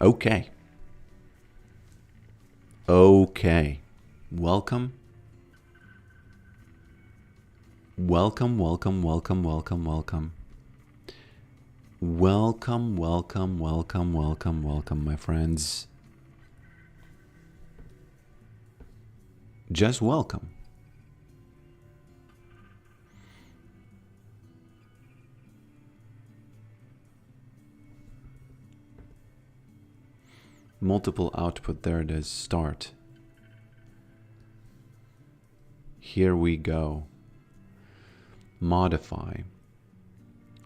Okay. Okay. Welcome. Welcome, welcome, welcome, welcome, welcome. Welcome, welcome, welcome, welcome, welcome, my friends. Just welcome. Multiple output, there it is, start. Here we go. Modify.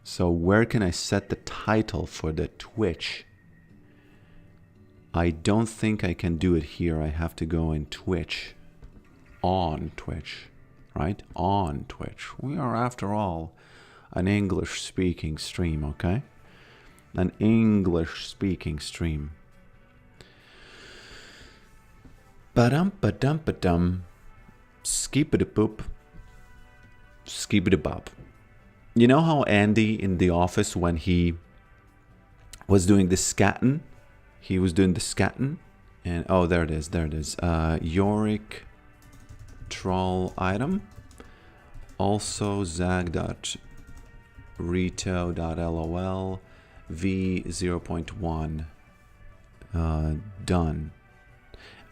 So where can I set the title for the Twitch? I don't think I can do it here. I have to go in Twitch. On Twitch, right? On Twitch. We are, after all, an English-speaking stream, okay? An English-speaking stream. Ba-dum-ba-dum-ba-dum. Skip-a-da-boop. Skip-a-da-bop. You know how Andy in the office, when he was doing the scatting, he was doing the scatting, and oh, there it is, there it is. Yorick troll item. Also zac.rito.lol v0.1 done.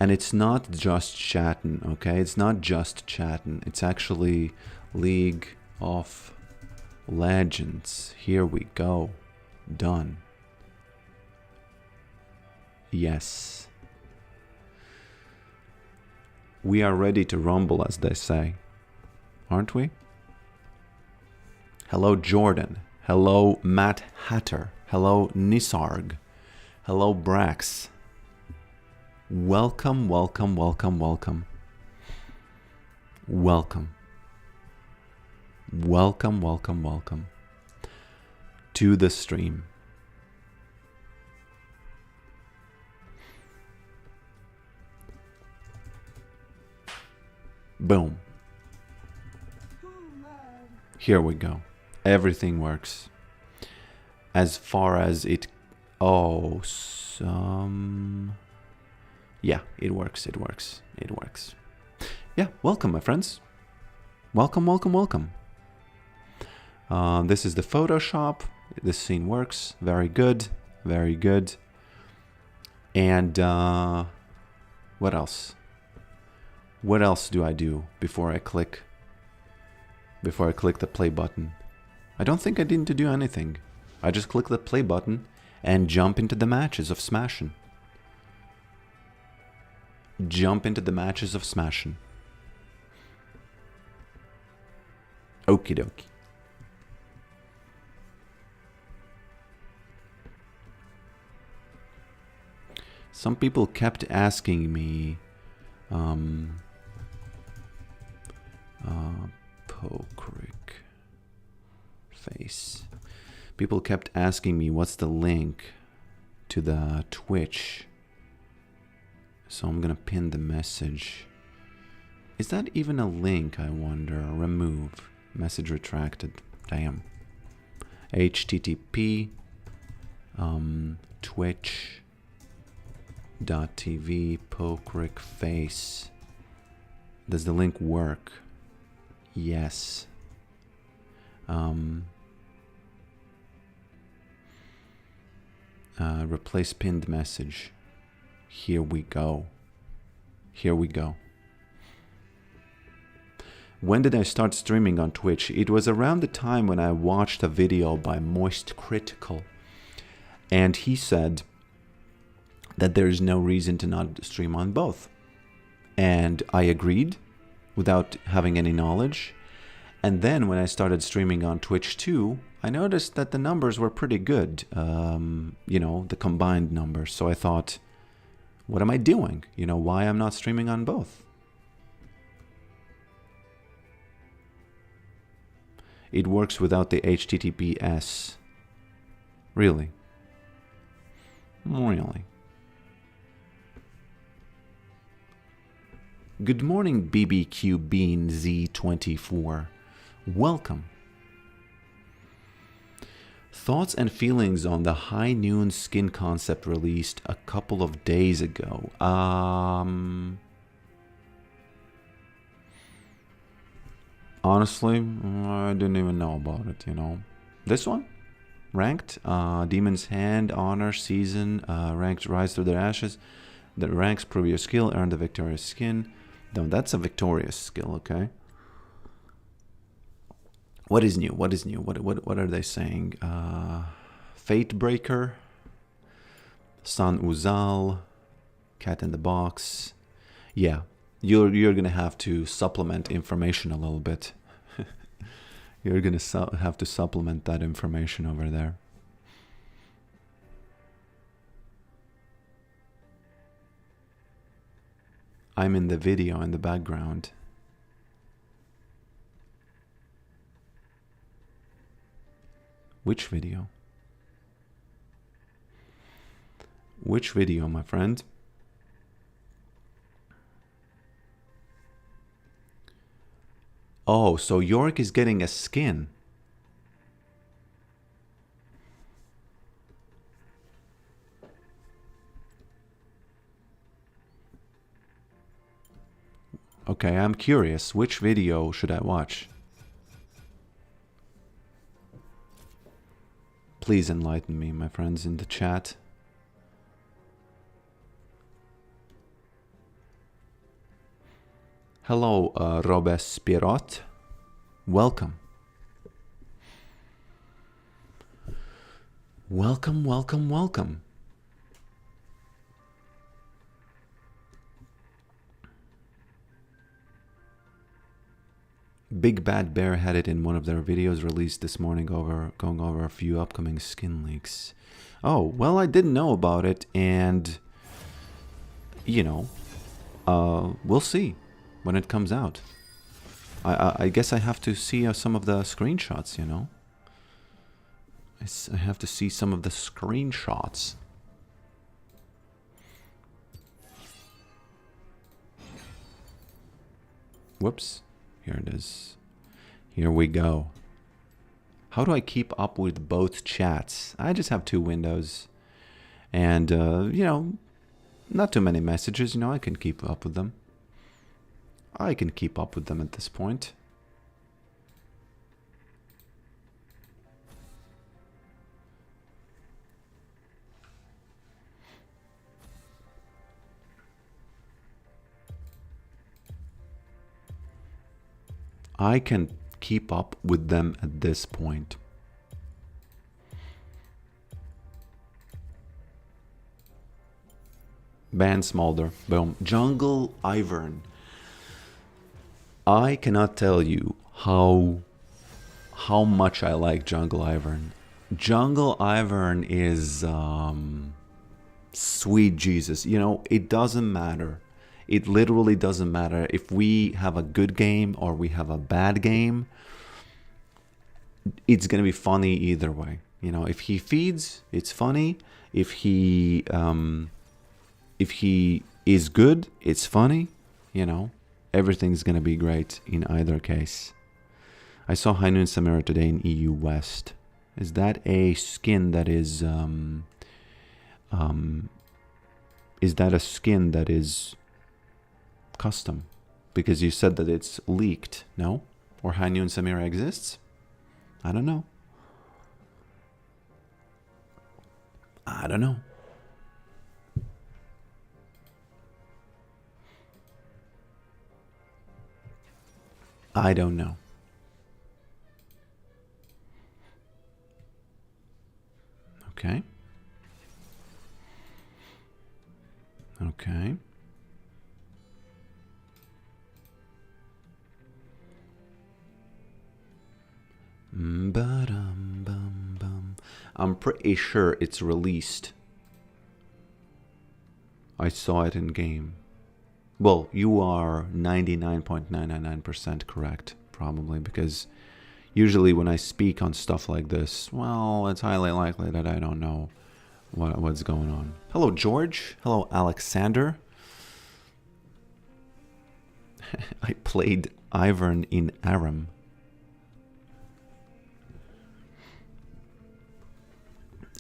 And it's not just chatting, okay? It's not just chatting. It's actually League of Legends. Here we go. Done. Yes. We are ready to rumble, as they say. Aren't we? Hello, Jordan. Hello, Matt Hatter. Hello, Nisarg. Hello, Brax. Welcome, welcome, welcome, welcome. Welcome. Welcome, welcome, welcome to the stream. Boom. Here we go. Everything works. As far as it... Oh, yeah, it works, it works, it works. Yeah, welcome, my friends. Welcome, welcome, welcome. This is the Photoshop. This scene works. Very good, very good. And what else? What else do I do before I click the play button? I don't think I need to do anything. I just click the play button and jump into the matches of smashing. Jump into the matches of smashing. Okie dokie. Some people kept asking me, Pokrick face. People kept asking me what's the link to the Twitch. So I'm gonna pin the message. Is that even a link, I wonder? Remove. Message retracted. Damn. HTTP twitch.tv Pokrick face. Does the link work? Yes. Replace pinned message. Here we go. Here we go. When did I start streaming on Twitch? It was around the time when I watched a video by Moist Critical. And he said that there's no reason to not stream on both. And I agreed without having any knowledge. And then when I started streaming on Twitch too, I noticed that the numbers were pretty good. You know, the combined numbers. So I thought, what am I doing? You know, why I'm not streaming on both? It works without the HTTPS. Really? Really? Good morning, BBQ Bean Z24. Welcome. Thoughts and feelings on the High Noon skin concept released a couple of days ago. Honestly, I didn't even know about it, you know. This one? Ranked? Demon's Hand, Honor, Season, ranked Rise Through Their Ashes. The ranks prove your skill, earn the victorious skin. No, that's a victorious skill, okay? What is new? What is new? What are they saying? Fate Breaker, San Uzal, Cat in the Box. Yeah, you're gonna have to supplement information a little bit. You're gonna have to supplement that information over there. I'm in the video in the background. Which video? Which video, my friend? Oh, so Yorick is getting a skin. Okay, I'm curious. Which video should I watch? Please enlighten me, my friends, in the chat. Hello, Robespierrot. Welcome. Welcome, welcome, welcome. Big Bad Bear had it in one of their videos released this morning going over a few upcoming skin leaks. Oh, well, I didn't know about it, and, you know, we'll see when it comes out. I guess I have to see some of the screenshots, you know? I have to see some of the screenshots. Whoops. Here it is. Here we go. How do I keep up with both chats? I just have two windows. And, you know, not too many messages. You know, I can keep up with them. I can keep up with them at this point. I can keep up with them at this point. Ban Smolder. Boom. Jungle Ivern. I cannot tell you how much I like Jungle Ivern. Jungle Ivern is sweet Jesus. You know, it doesn't matter. It literally doesn't matter if we have a good game or we have a bad game. It's gonna be funny either way. You know, if he feeds, it's funny. If he is good, it's funny. You know, everything's gonna be great in either case. I saw High Noon Samira today in EU West. Is that a skin that is that a skin that is custom? Because you said that it's leaked, no? Or High Noon Samira exists? I don't know. I don't know. I don't know. Okay. Okay. I'm pretty sure it's released. I saw it in game. Well, you are 99.999% correct, probably, because usually when I speak on stuff like this, well, it's highly likely that I don't know what's going on. Hello, George. Hello, Alexander. I played Ivern in Aram.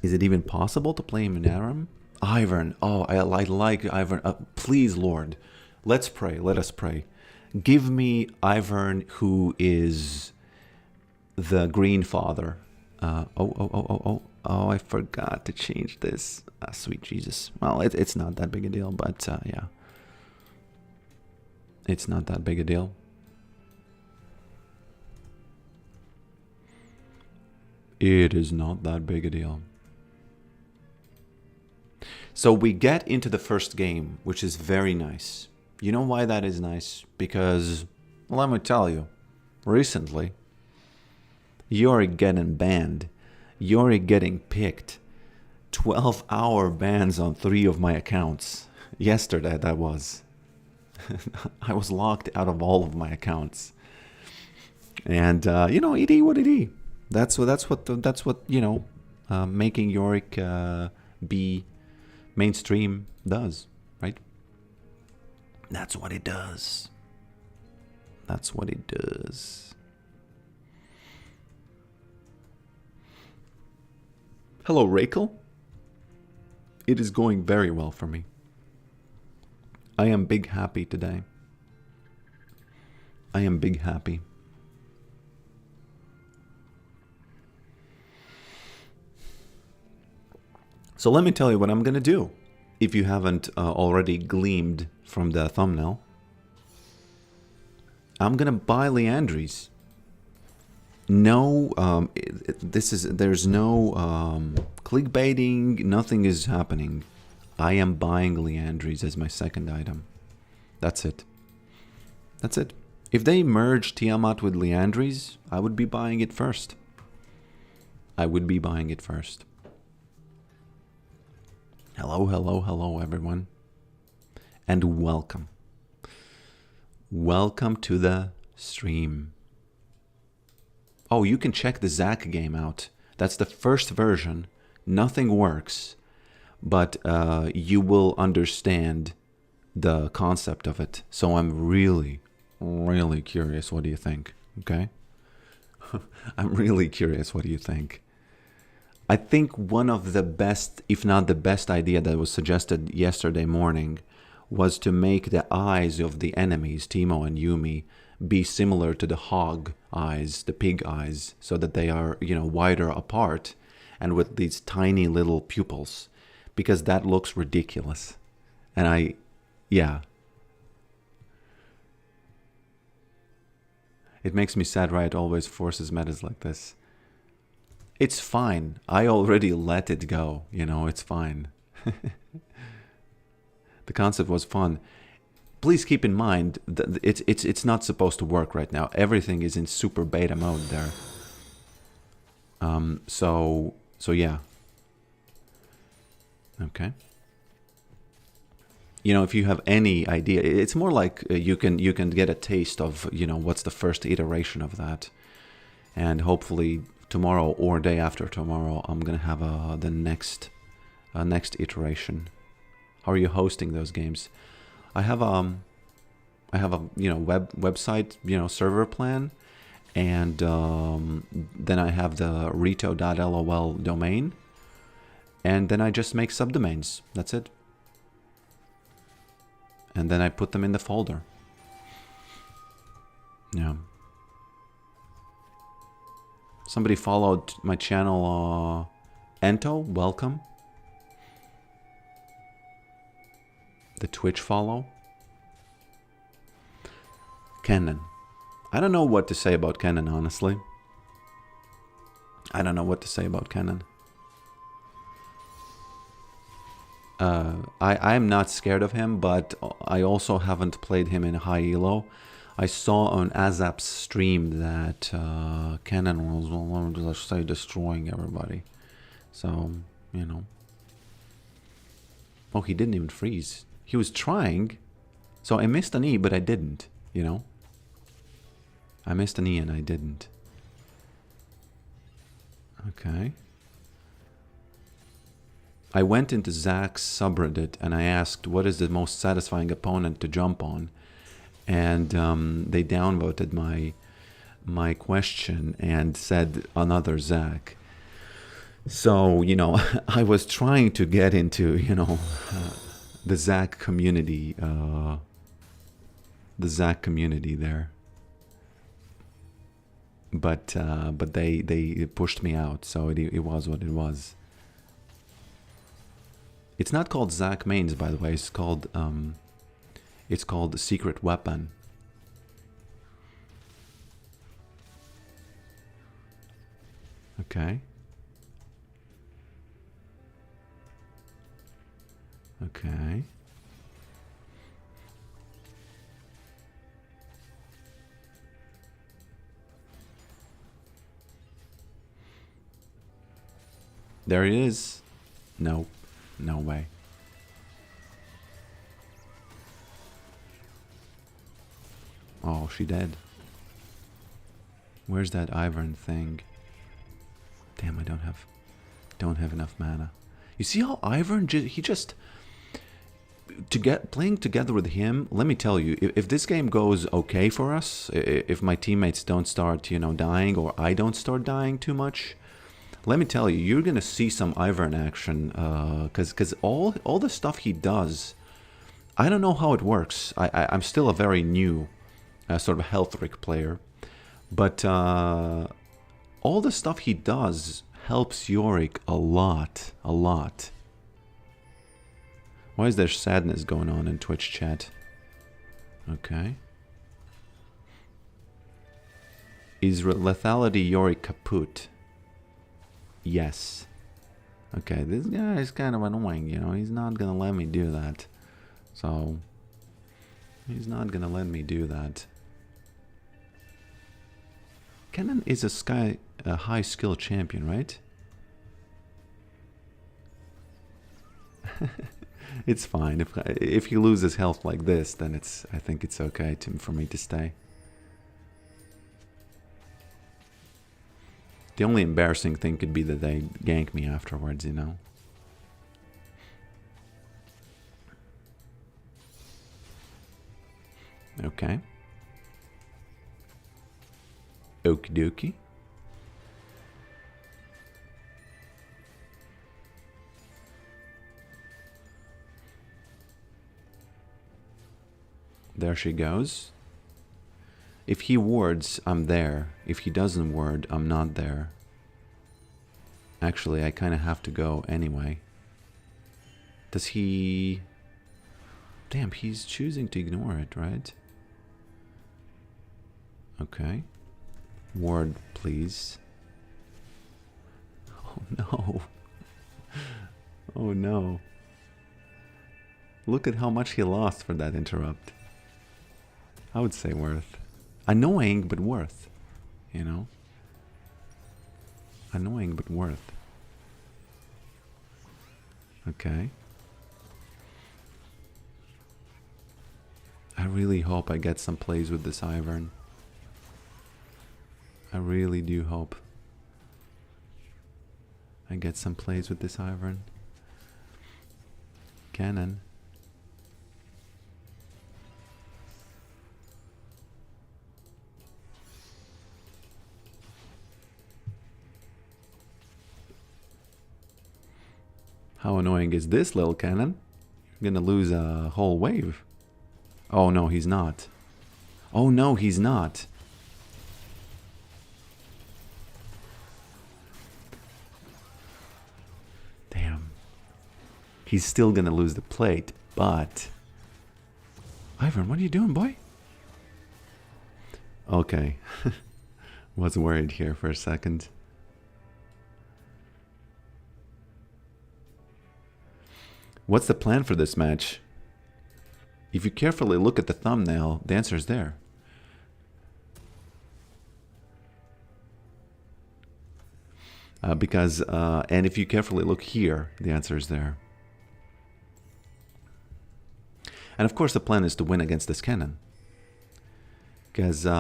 Is it even possible to play him in Aram? Ivern. Oh, I like Ivern. Please, Lord. Let's pray. Let us pray. Give me Ivern, who is the Green Father. Oh, I forgot to change this. Sweet Jesus. Well, it's not that big a deal, but yeah. It's not that big a deal. It is not that big a deal. So we get into the first game, which is very nice. You know why that is nice? Because, well, let me tell you, recently, Yorick getting banned, Yorick getting picked, 12-hour bans on 3 of my accounts. Yesterday, that was. I was locked out of all of my accounts. And, you know, it is what it is. That's what you know, making Yorick be mainstream does, right? That's what it does. That's what it does. Hello, Rakel. It is going very well for me. I am big happy today. I am big happy. So let me tell you what I'm going to do. If you haven't already gleamed from the thumbnail, I'm going to buy Leandries. No, there's no clickbaiting, nothing is happening. I am buying Leandries as my second item. That's it. That's it. If they merge Tiamat with Leandries, I would be buying it first. I would be buying it first. Hello, hello, hello, everyone. And welcome. Welcome to the stream. Oh, you can check the Zac game out. That's the first version. Nothing works, but you will understand the concept of it. So I'm really, really curious. What do you think? Okay? I'm really curious. What do you think? I think one of the best, if not the best idea that was suggested yesterday morning was to make the eyes of the enemies, Teemo and Yuumi, be similar to the hog eyes, the pig eyes, so that they are, you know, wider apart and with these tiny little pupils, because that looks ridiculous. And yeah. It makes me sad, Riot always forces metas like this. It's fine. I already let it go. You know, it's fine. The concept was fun. Please keep in mind that it's not supposed to work right now. Everything is in super beta mode there. So yeah. Okay. You know, if you have any idea, it's more like you can get a taste of, you know, what's the first iteration of that, and hopefully tomorrow or day after tomorrow, I'm gonna have the next iteration. How are you hosting those games? I have a you know, website, you know, server plan, and then I have the rito.lol domain, and then I just make subdomains. That's it. And then I put them in the folder. Yeah. Somebody followed my channel, Ento, welcome. The Twitch follow. Kennen. I don't know what to say about Kennen, honestly. I don't know what to say about Kennen. I'm not scared of him, but I also haven't played him in high elo. I saw on Azap's stream that Kennen was, let's say, destroying everybody. So, you know. Oh, he didn't even freeze. He was trying. So I missed an E, but I didn't, you know. I missed an E and I didn't. Okay. I went into Zac's subreddit and I asked what is the most satisfying opponent to jump on, and they downvoted my question and said another Zac. So, you know, I was trying to get into, you know, the Zac community, there, but they pushed me out, so it was what it was. It's not called Zac mains, by the way. It's called Secret Weapon. Okay. Okay. There it is. No. No way. Oh, she dead. Where's that Ivern thing? Damn, I don't have enough mana. You see how Ivern he just playing together with him. Let me tell you, if this game goes okay for us, if my teammates don't start, you know, dying, or I don't start dying too much, let me tell you, you're gonna see some Ivern action. Because all the stuff he does, I don't know how it works. I'm still a very new sort of Healthrick player, but all the stuff he does helps Yorick a lot, a lot. Why is there sadness going on in Twitch chat? Okay. Is lethality Yorick kaput? Yes. Okay, this guy is kind of annoying, you know. He's not gonna let me do that. So, he's not gonna let me do that. Kennen is a high skill champion, right? It's fine. If he loses health like this, then I think it's okay for me to stay. The only embarrassing thing could be that they gank me afterwards, you know. Okay. Okie dokie. There she goes. If he wards, I'm there. If he doesn't ward, I'm not there. Actually, I kind of have to go anyway. Does he... Damn, he's choosing to ignore it, right? Okay. Ward, please. Oh no. Oh no. Look at how much he lost for that interrupt. I would say worth. Annoying, but worth. You know? Annoying, but worth. Okay. I really hope I get some plays with this Ivern. I really do hope I get some plays with this Ivern. Cannon. How annoying is this little cannon? You're gonna lose a whole wave. Oh no, he's not. Oh no, he's not. Damn. He's still gonna lose the plate, but... Ivern, what are you doing, boy? Okay. Was worried here for a second. What's the plan for this match? If you carefully look at the thumbnail, the answer is there. And if you carefully look here, the answer is there. And of course the plan is to win against this cannon. Because, you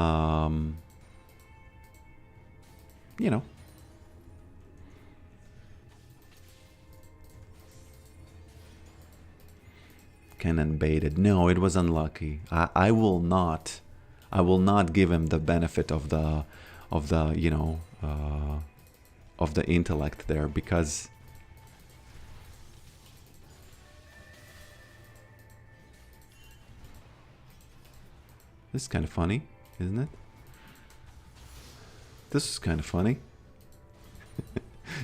know. Cannon baited. No, it was unlucky. I will not give him the benefit of the you know, of the intellect there, because this is kind of funny, isn't it? This is kind of funny.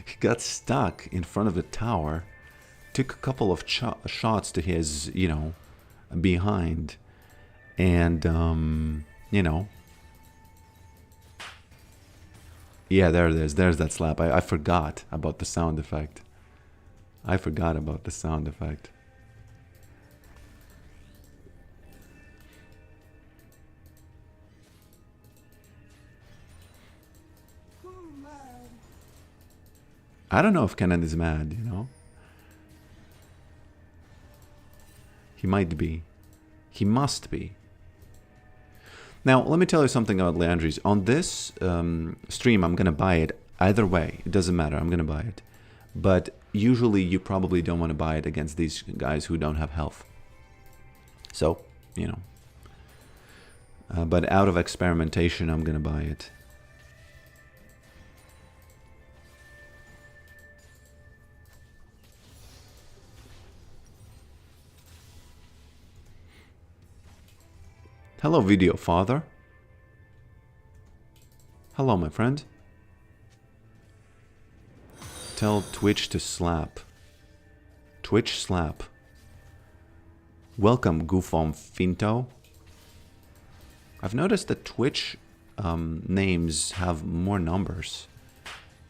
He got stuck in front of the tower, took a couple of shots to his, you know, behind, and, you know, yeah, there it is. There's that slap. I forgot about the sound effect. I forgot about the sound effect. I don't know if Kenan is mad, you know. He might be. He must be. Now, let me tell you something about Leandries. On this stream, I'm going to buy it. Either way, it doesn't matter. I'm going to buy it. But usually, you probably don't want to buy it against these guys who don't have health. So, you know. But out of experimentation, I'm going to buy it. Hello, video father. Hello, my friend. Tell Twitch to slap. Twitch slap. Welcome, Goofom Finto. I've noticed that Twitch names have more numbers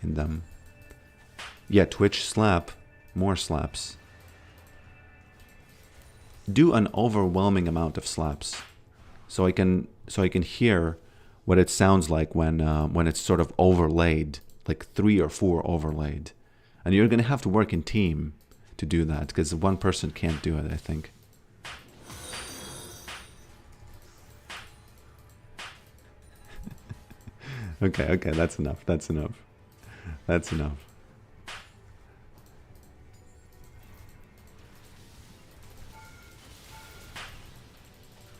in them. Yeah, Twitch slap. More slaps. Do an overwhelming amount of slaps. So I can hear what it sounds like when it's sort of overlaid, like 3 or 4 overlaid. And you're going to have to work in team to do that, because one person can't do it, I think. Okay, that's enough. That's enough. That's enough.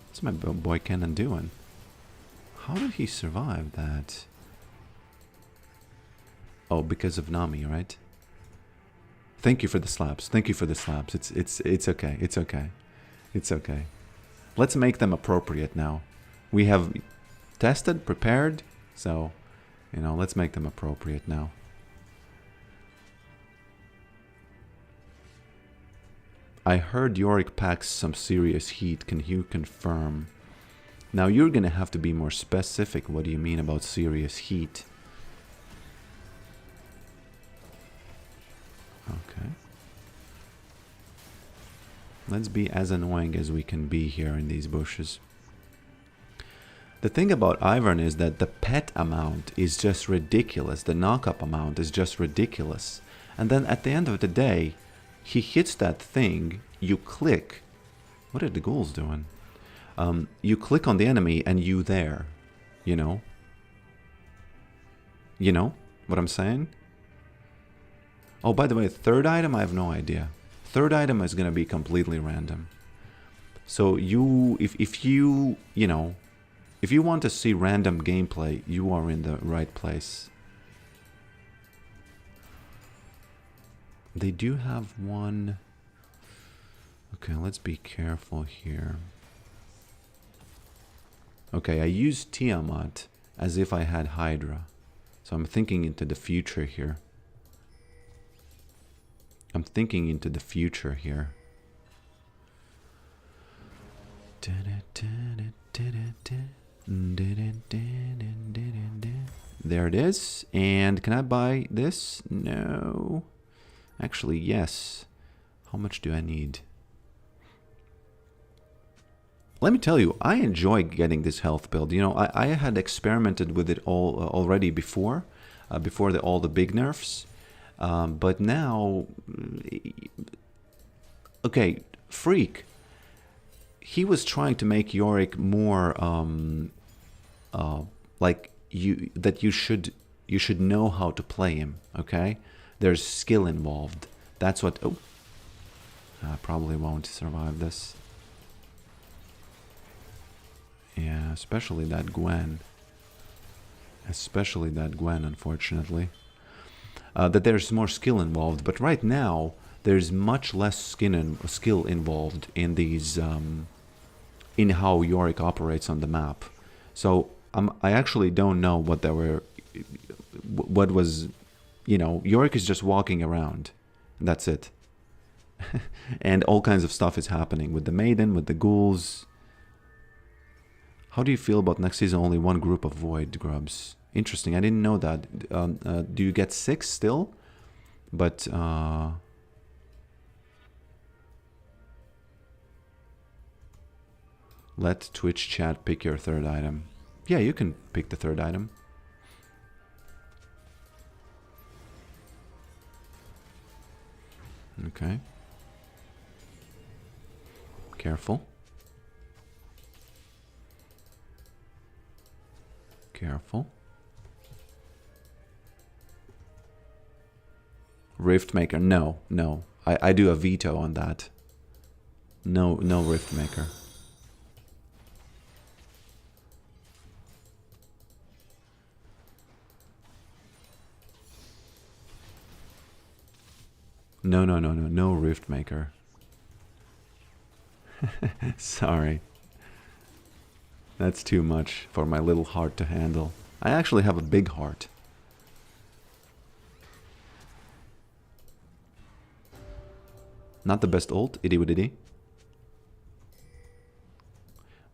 What's my boy Kenan doing? How did he survive that? Oh, because of Nami, right? Thank you for the slaps. Thank you for the slaps. It's okay. It's okay. It's okay. Let's make them appropriate now. We have tested, prepared, so, you know, let's make them appropriate now. I heard Yorick packs some serious heat. Can you confirm? Now you're gonna have to be more specific. What do you mean about serious heat? Okay. Let's be as annoying as we can be here in these bushes. The thing about Ivern is that the pet amount is just ridiculous. The knock-up amount is just ridiculous. And then at the end of the day, he hits that thing, you click. What are the ghouls doing? You click on the enemy and you there. You know? You know what I'm saying? Oh, by the way, third item, I have no idea. Third item is going to be completely random. So you, if you, you know, if you want to see random gameplay, you are in the right place. They do have one. Okay, let's be careful here. Okay, I used Tiamat as if I had Hydra. So I'm thinking into the future here. I'm thinking into the future here. There it is. And can I buy this? No. Actually, yes. How much do I need? Let me tell you, I enjoy getting this health build. You know, I had experimented with it all already before all the big nerfs. But now, okay, Freak. He was trying to make Yorick more like you should know how to play him. Okay. There's skill involved. That's what... Oh. I probably won't survive this. Yeah, especially that Gwen. Especially that Gwen, unfortunately. that there's more skill involved. But right now, there's much less skill involved in these, in how Yorick operates on the map. So I actually don't know what was, Yorick is just walking around. That's it. And all kinds of stuff is happening with the maiden, with the ghouls. How do you feel about next season only one group of void grubs? Interesting, I didn't know that. Do you get 6 still? But let Twitch chat pick your 3rd item. Yeah, you can pick the 3rd item. Okay. Careful. Careful. Rift Maker. No, no. I do a veto on that. No Rift Maker. No Rift Maker. Sorry. That's too much for my little heart to handle. I actually have a big heart. Not the best ult, itty witty.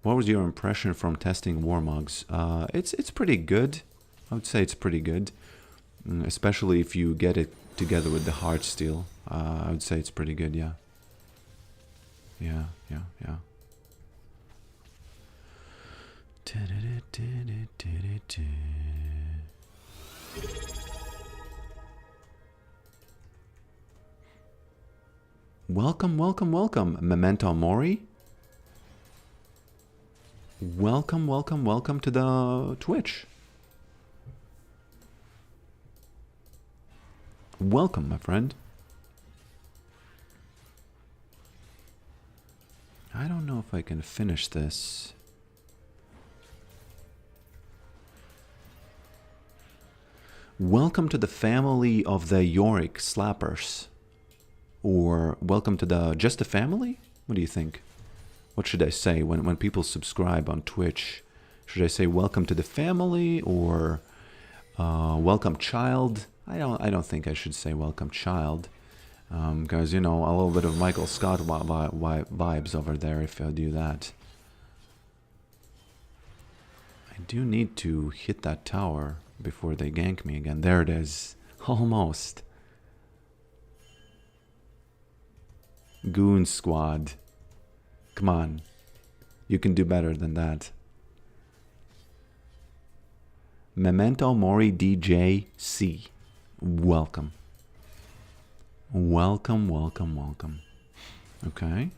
What was your impression from testing Warmugs? It's pretty good. I would say it's pretty good. Especially if you get it together with the Heartsteel. I would say it's pretty good, yeah. Yeah. Welcome, Memento Mori. Welcome to the Twitch. Welcome, my friend. I don't know if I can finish this. Welcome to the family of the Yorick slappers. Or welcome to just the family? What do you think? What should I say when people subscribe on Twitch? Should I say welcome to the family or welcome child? I don't think I should say welcome child. Because, a little bit of Michael Scott vibes over there if I do that. I do need to hit that tower before they gank me again. There it is. Almost. Goon Squad. Come on. You can do better than that. Memento Mori DJ C. Welcome. Welcome. Okay.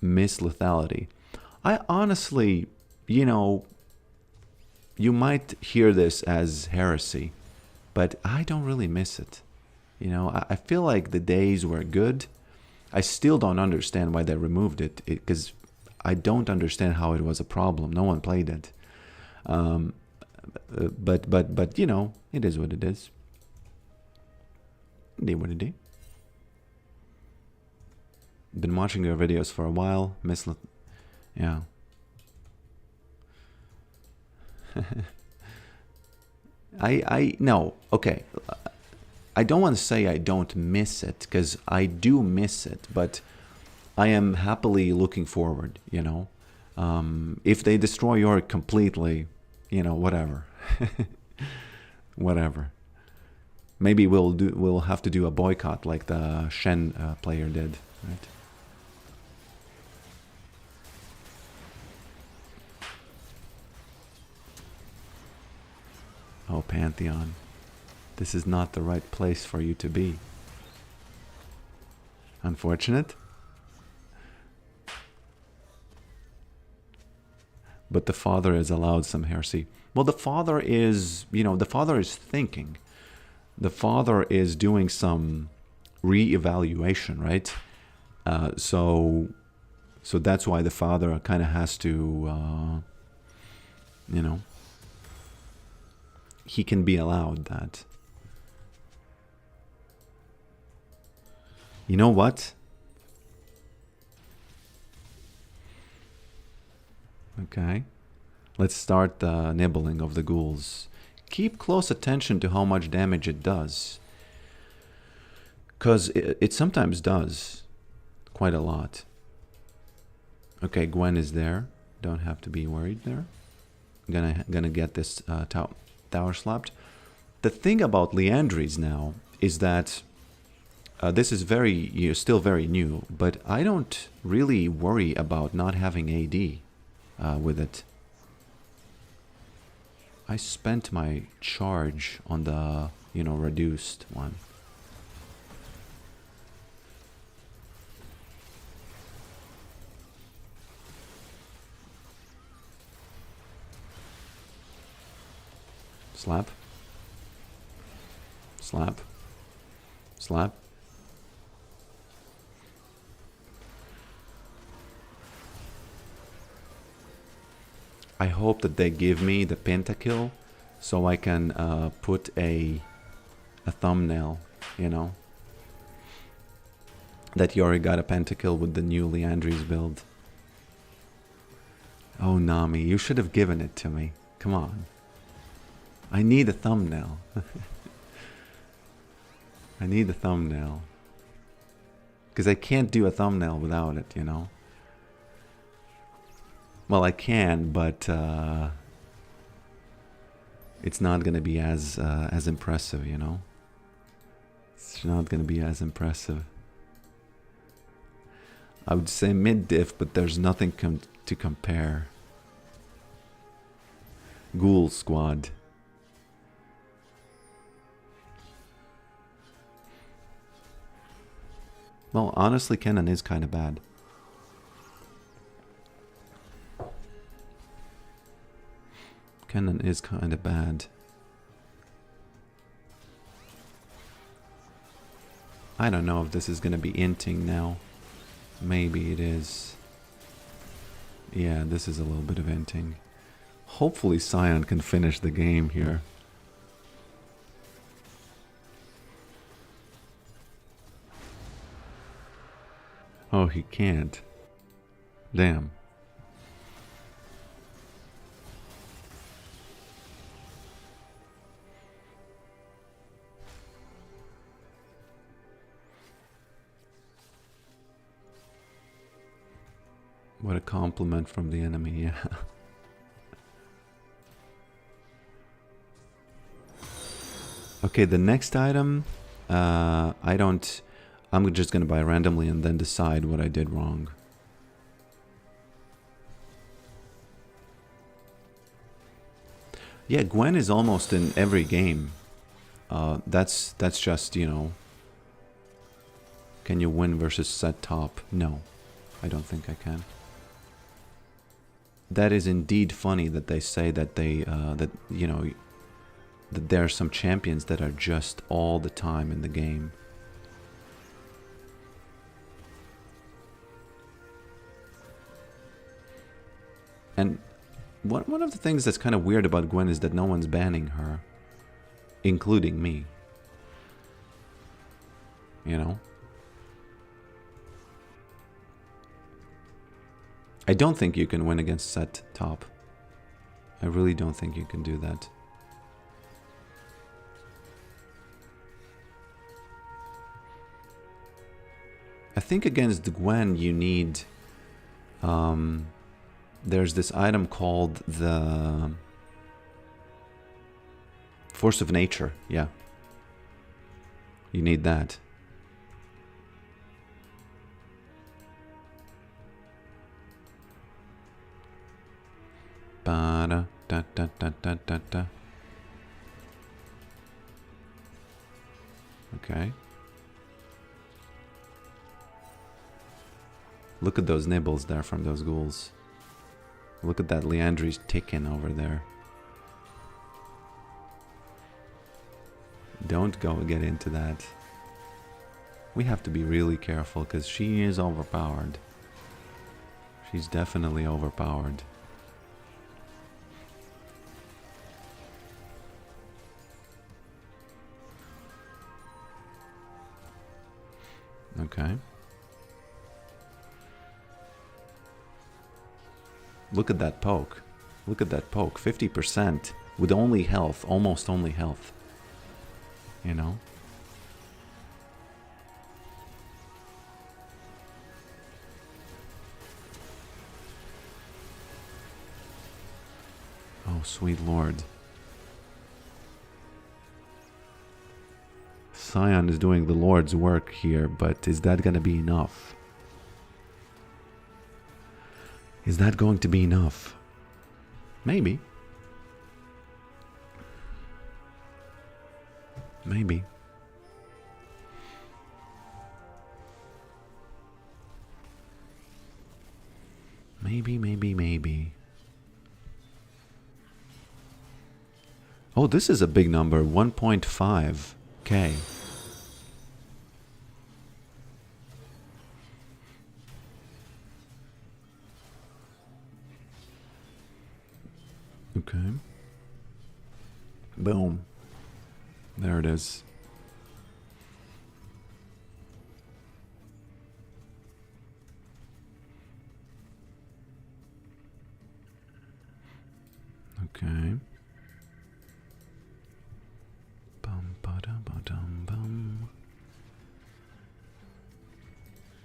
Miss lethality. I honestly, you might hear this as heresy, but I don't really miss it. I feel like the days were good. I still don't understand why they removed it, because I don't understand how it was a problem. No one played it. But it is what it is. It is what it is. Been watching your videos for a while. Yeah. No, okay. I don't want to say I don't miss it, because I do miss it, but I am happily looking forward, If they destroy Yorick completely, whatever. Whatever. Maybe we'll have to do a boycott like the Shen player did, right? Oh, Pantheon. This is not the right place for you to be. Unfortunate. But the father has allowed some heresy. Well, the father is, the father is thinking. The father is doing some re-evaluation, right? So that's why the father kind of has to, he can be allowed that. You know what? Okay. Let's start the nibbling of the ghouls. Keep close attention to how much damage it does. Because it sometimes does quite a lot. Okay, Gwen is there. Don't have to be worried there. Gonna get this tower slapped. The thing about Liandry's now is that this is still very new, but I don't really worry about not having AD with it. I spent my charge on the, reduced one. Slap. Slap. Slap. I hope that they give me the pentakill so I can put a thumbnail, that Yorick got a pentakill with the new Liandry's build. Oh, Nami, you should have given it to me. Come on. I need a thumbnail. I need a thumbnail. Because I can't do a thumbnail without it, Well, I can, but it's not going to be as impressive, It's not going to be as impressive. I would say mid-diff, but there's nothing to compare. Ghoul Squad. Well, honestly, Kennen is kind of bad. Kennen is kind of bad. I don't know if this is going to be inting now. Maybe it is. Yeah, this is a little bit of inting. Hopefully Scion can finish the game here. Oh, he can't. Damn. What a compliment from the enemy, yeah. Okay, the next item, I'm just gonna buy randomly and then decide what I did wrong. Yeah, Gwen is almost in every game. That's just, can you win versus set top? No, I don't think I can. That is indeed funny that they say that that there are some champions that are just all the time in the game. And one of the things that's kind of weird about Gwen is that no one's banning her, including me. I don't think you can win against set top. I really don't think you can do that. I think against Gwen you need... there's this item called the Force of Nature, yeah. You need that. Ba-da, da, da, da, da, da, da. Okay. Look at those nibbles there from those ghouls. Look at that Liandry's ticking over there. Don't get into that. We have to be really careful because she is overpowered. She's definitely overpowered. Okay. Look at that poke. Look at that poke. 50% with only health. Almost only health. You know? Oh, sweet lord. Scion is doing the Lord's work here, but is that going to be enough? Is that going to be enough? Maybe. Maybe. Maybe. Oh, this is a big number. 1.5k. Okay. Boom. There it is. Okay. Bum ba da ba dum bum.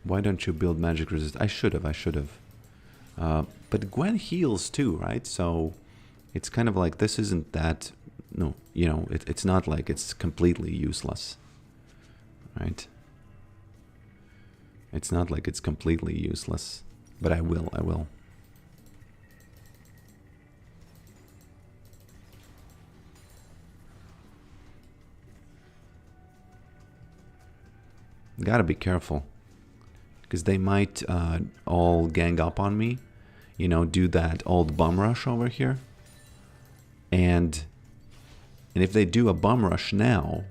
Why don't you build magic resist? I should have. But Gwen heals too, right? So it's kind of like this isn't that. No, you know, it's not like it's completely useless, right? It's not like it's completely useless. But I will. Gotta be careful. Because they might all gang up on me. You know, do that old bum rush over here. And if they do a bum rush now,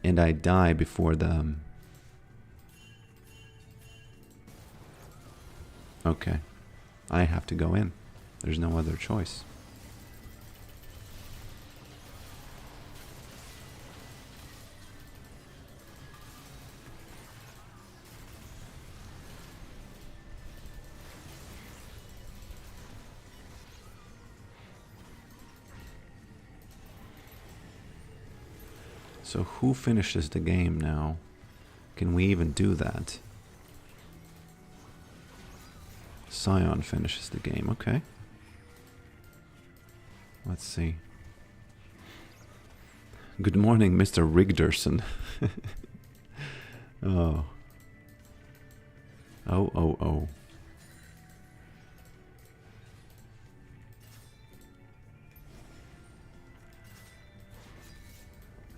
and I die before the... Okay. I have to go in. There's no other choice. So who finishes the game now? Can we even do that? Scion finishes the game, okay. Let's see. Good morning, Mr. Rigderson. Oh. Oh.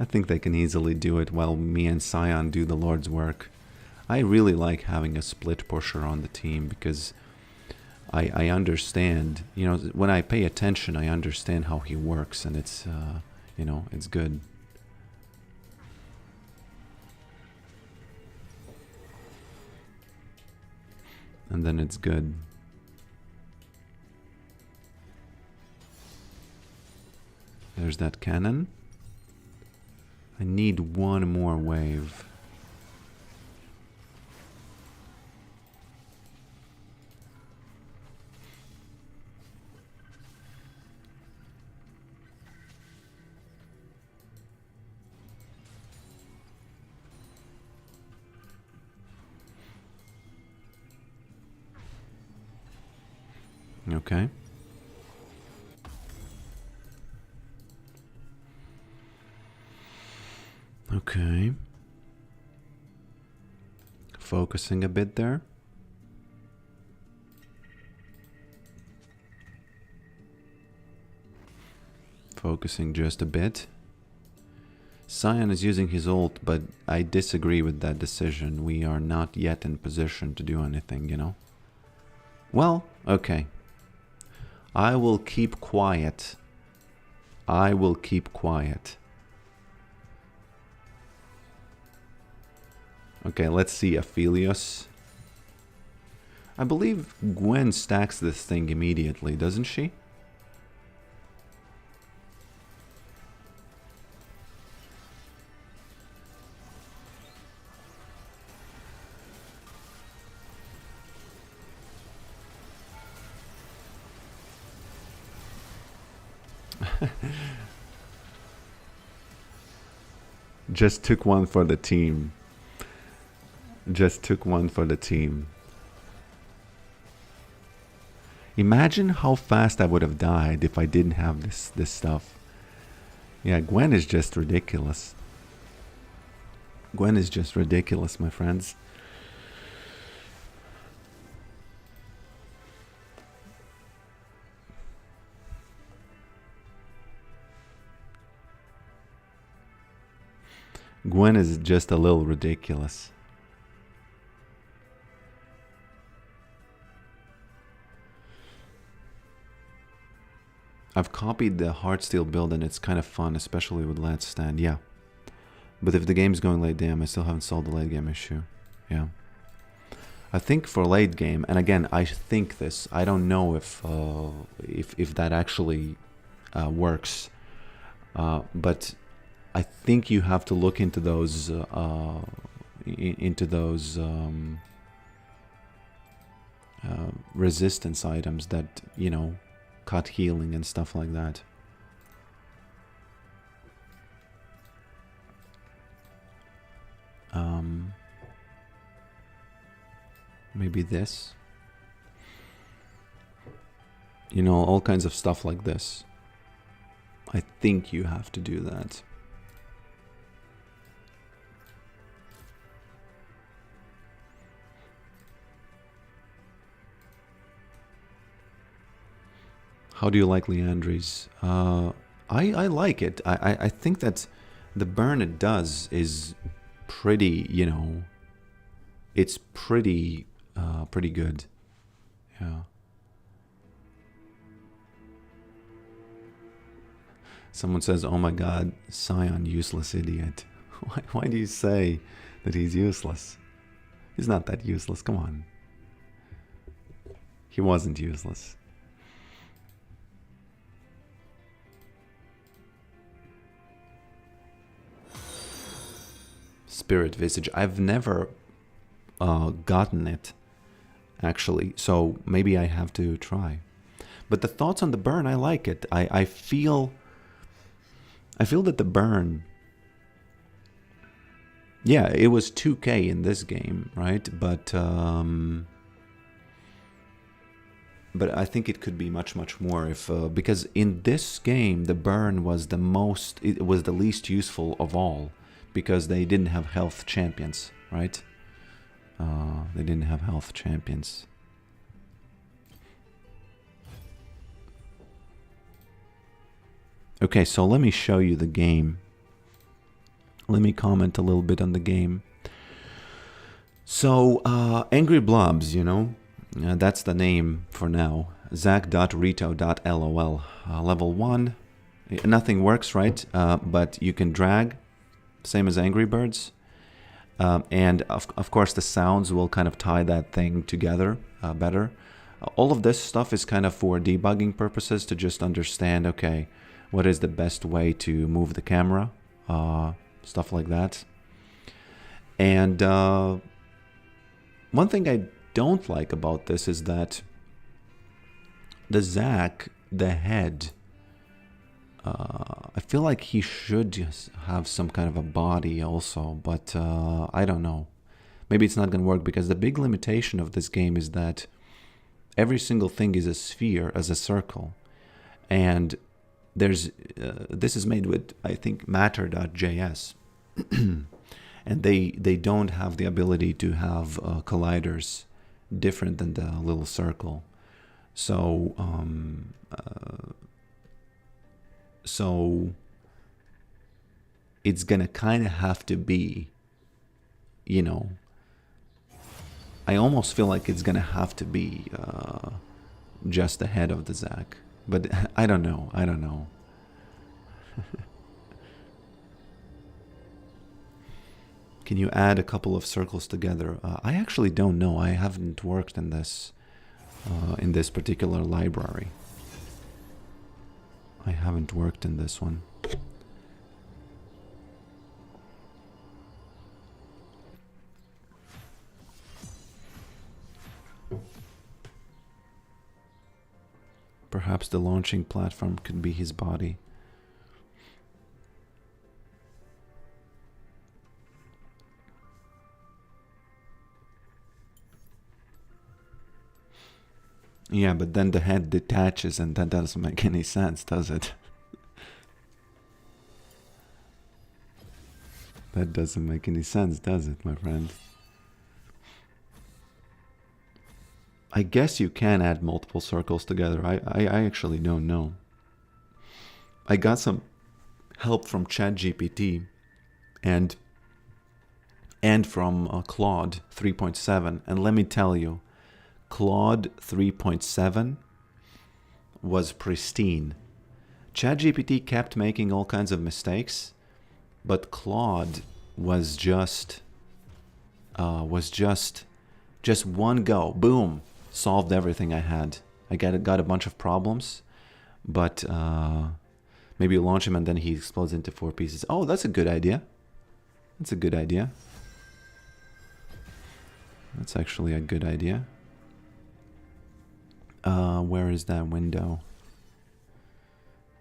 I think they can easily do it while me and Scion do the Lord's work. I really like having a split pusher on the team because I understand, you know, when I pay attention, I understand how he works, and it's, you know, it's good. And then it's good. There's that cannon. I need one more wave. Okay. Okay. Focusing a bit there. Focusing just a bit. Scion is using his ult, but I disagree with that decision. We are not yet in position to do anything, you know? Well, okay. I will keep quiet. I will keep quiet. Okay, let's see Aphelios. I believe Gwen stacks this thing immediately, doesn't she? Just took one for the team. Just took one for the team. Imagine how fast I would have died if I didn't have this stuff. Yeah, Gwen is just ridiculous. Gwen is just ridiculous, my friends. Gwen is just a little ridiculous. I've copied the Heartsteel build and it's kind of fun, especially with Lance Stand. Yeah. But if the game's going late game, I still haven't solved the late game issue. Yeah. I think for late game, and again, I think this. I don't know if that actually works, but I think you have to look into those resistance items that, you know, cut healing and stuff like that. Maybe this. You know, all kinds of stuff like this. I think you have to do that. How do you like Leandri's? I like it. I think that the burn it does is pretty, you know, it's pretty good. Yeah. Someone says, "Oh my God, Scion, useless idiot." Why do you say that he's useless? He's not that useless. Come on. He wasn't useless. Spirit Visage. I've never gotten it, actually, so maybe I have to try. But the thoughts on the burn, I like it. I feel that the burn, yeah, it was 2k in this game, right? But I think it could be much more if because in this game the burn was it was the least useful of all, because they didn't have health champions, right? They didn't have health champions. Okay, so let me show you the game. Let me comment a little bit on the game. So, Angry Blobs, you know, that's the name for now. zac.rito.lol. Level 1. Nothing works, right? But you can drag, same as Angry Birds. And of course the sounds will kind of tie that thing together better. All of this stuff is kind of for debugging purposes, to just understand, okay, what is the best way to move the camera, stuff like that. And one thing I don't like about this is that the Zac, the head, I feel like he should just have some kind of a body also, but I don't know. Maybe it's not going to work, because the big limitation of this game is that every single thing is a sphere, as a circle. And there's this is made with, I think, matter.js. And they don't have the ability to have colliders different than the little circle. So so it's gonna kind of have to be, you know, I almost feel like it's gonna have to be just the head of the Zac, but I don't know. Can you add a couple of circles together? I actually don't know. I haven't worked in this particular library. I haven't worked in this one. Perhaps the launching platform could be his body. Yeah, but then the head detaches and that doesn't make any sense, does it? That doesn't make any sense, does it, my friend? I guess you can add multiple circles together. I actually don't know. I got some help from ChatGPT and from Claude 3.7, and let me tell you, Claude 3.7 was pristine. ChatGPT kept making all kinds of mistakes, but Claude was just one go, boom, solved everything I had. I got a bunch of problems, but maybe you launch him and then he explodes into 4 pieces. Oh, that's a good idea. That's a good idea. That's actually a good idea. Where is that window?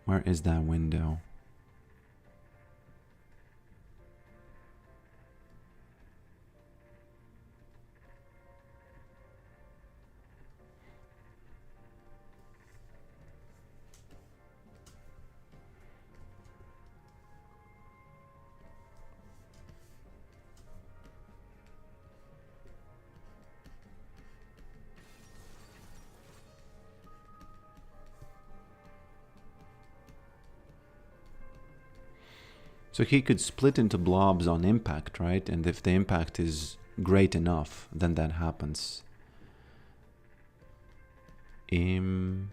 Where is that window? So he could split into blobs on impact, right? And if the impact is great enough, then that happens. Impact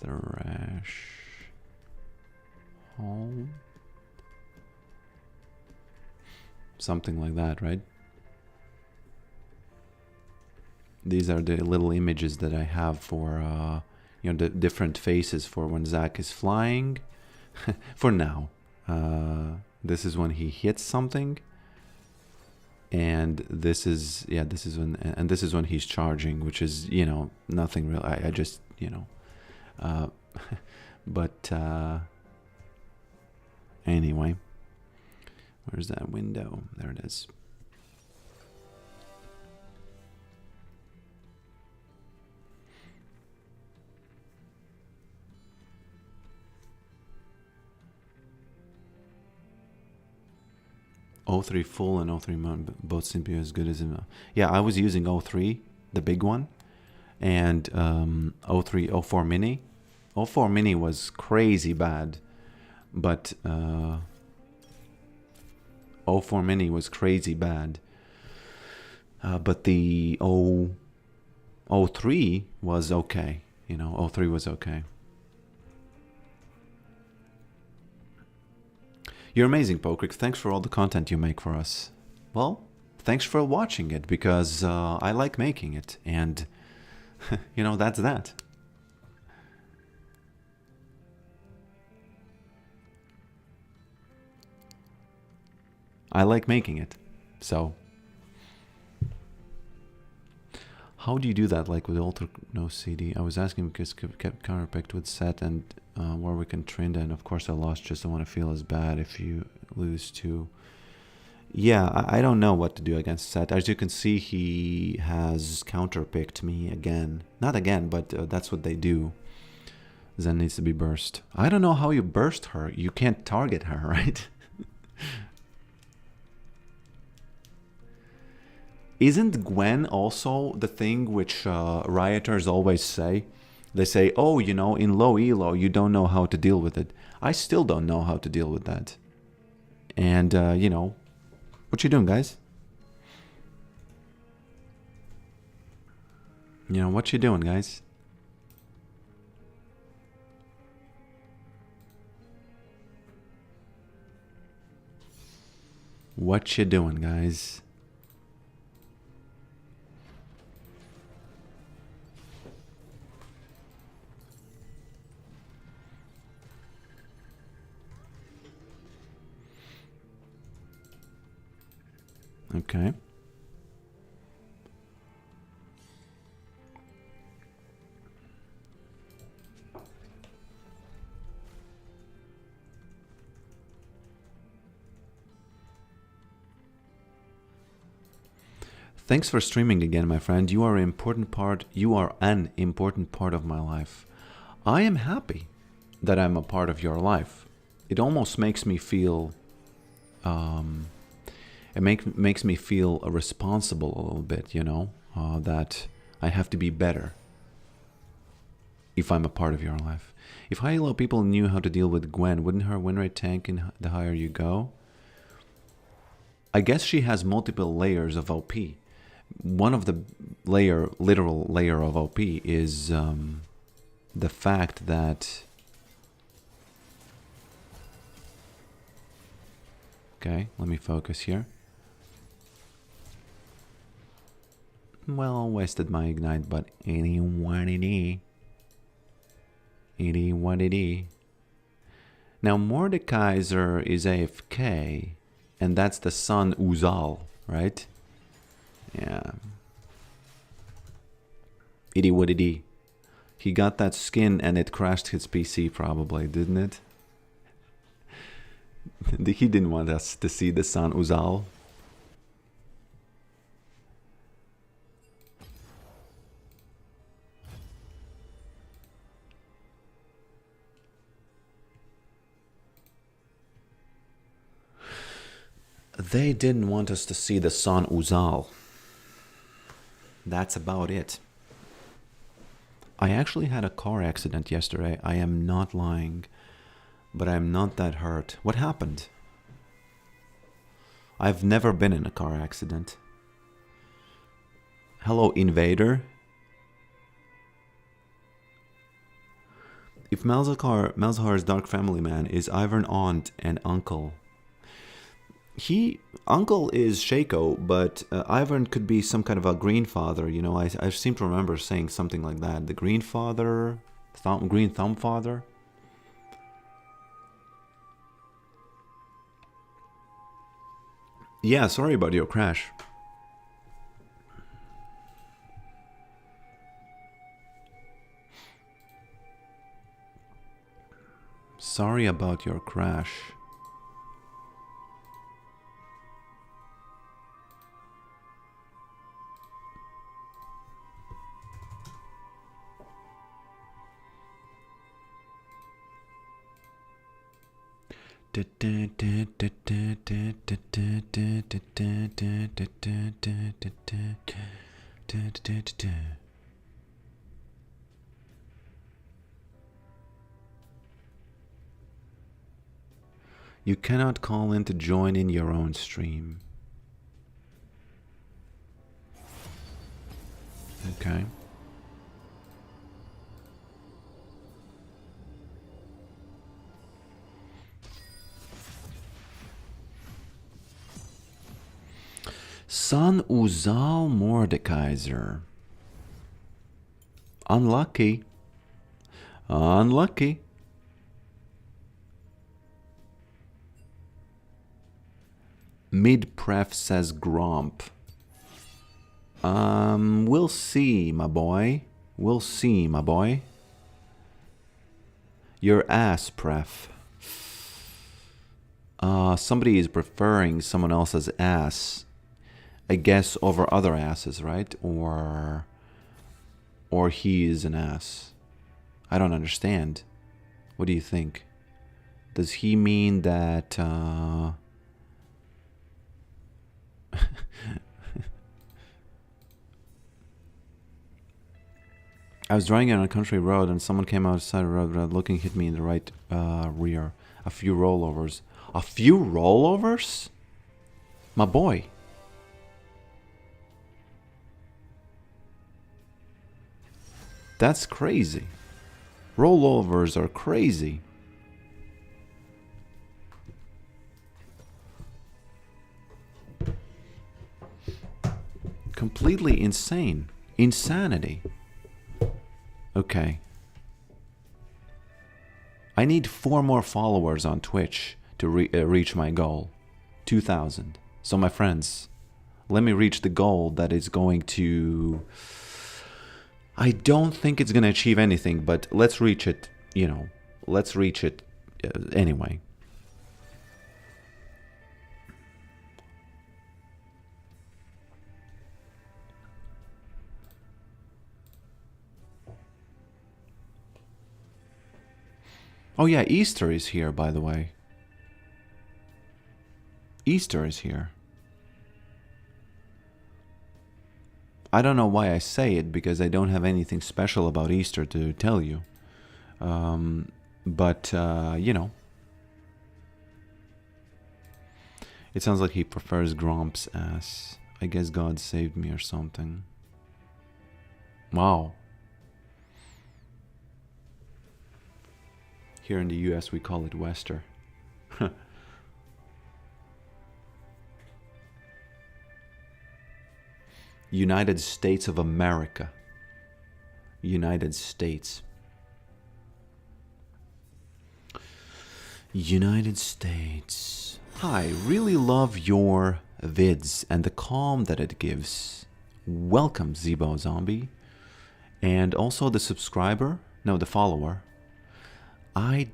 threshold. Something like that, right? These are the little images that I have for you know, the different faces for when Zach is flying. For now, this is when he hits something, and this is when he's charging, which is, you know, nothing real. I just, you know, but anyway, where's that window? There it is. O3 full and O3 mode, both seem to be as good as yeah, I was using O3, the big one, and O3 O4 mini. O4 mini was crazy bad, but O4 mini was crazy bad, but the O3 was okay. You know, O3 was okay. You're amazing, Pokrick. Thanks for all the content you make for us. Well, thanks for watching it, because I like making it, and you know, that's that. I like making it, so. How do you do that, like with Alter No CD? I was asking because kept counterpicked with set and where we can trend, and of course I lost. Just don't want to feel as bad if you lose to. Yeah, I don't know what to do against set. As you can see, he has counterpicked me again. Not again, but that's what they do. Zen needs to be burst. I don't know how you burst her. You can't target her, right? Isn't Gwen also the thing which rioters always say? They say, oh, you know, in low elo, you don't know how to deal with it. I still don't know how to deal with that. And, you know, what you doing, guys? You know, what you doing, guys? What you doing, guys? Okay. Thanks for streaming again, my friend. You are an important part. You are an important part of my life. I am happy that I'm a part of your life. It almost makes me feel. Makes me feel responsible a little bit. You know, that I have to be better if I'm a part of your life. If high elo people knew how to deal with Gwen, wouldn't her win rate tank in the higher you go? I guess she has multiple layers of OP. One of the literal layer of OP is the fact that... Okay, let me focus here. Well, wasted my ignite, but what it is. Now Mordekaiser is AFK, and that's the son Uzal, right? Yeah. Itty what it. He got that skin and it crashed his PC probably, didn't it? He didn't want us to see the son Uzal. They didn't want us to see the son Uzal. That's about it. I actually had a car accident yesterday. I am not lying, but I'm not that hurt. What happened? I've never been in a car accident. Hello, Invader. If Malzahar's Dark Family Man is Ivan aunt and uncle. Uncle is Shaco, but Ivan could be some kind of a green father. You know, I seem to remember saying something like that. The green father, green thumb father. Yeah, sorry about your crash. Sorry about your crash. You cannot call in to join in your own stream. Okay. Son Uzal Mordekaiser. Unlucky. Unlucky. Mid-pref says Gromp. We'll see, my boy. We'll see, my boy. Your ass pref. Somebody is preferring someone else's ass, I guess, over other asses, right? Or he is an ass. I don't understand. What do you think? Does he mean that I was driving on a country road and someone came outside the road looking, hit me in the right rear. A few rollovers. A few rollovers? My boy. That's crazy. Rollovers are crazy. Completely insane. Insanity. Okay. I need 4 more followers on Twitch to reach my goal. 2,000. So my friends, let me reach the goal that is going to... I don't think it's going to achieve anything, but let's reach it, you know. Let's reach it anyway. Oh yeah, Easter is here, by the way. Easter is here. I don't know why I say it, because I don't have anything special about Easter to tell you. But, you know. It sounds like he prefers Gromp's ass. I guess God saved me or something. Wow. Here in the US we call it Wester. United States of America. United States. United States. Hi, really love your vids and the calm that it gives. Welcome, Zebo Zombie. And also the subscriber, no, the follower. I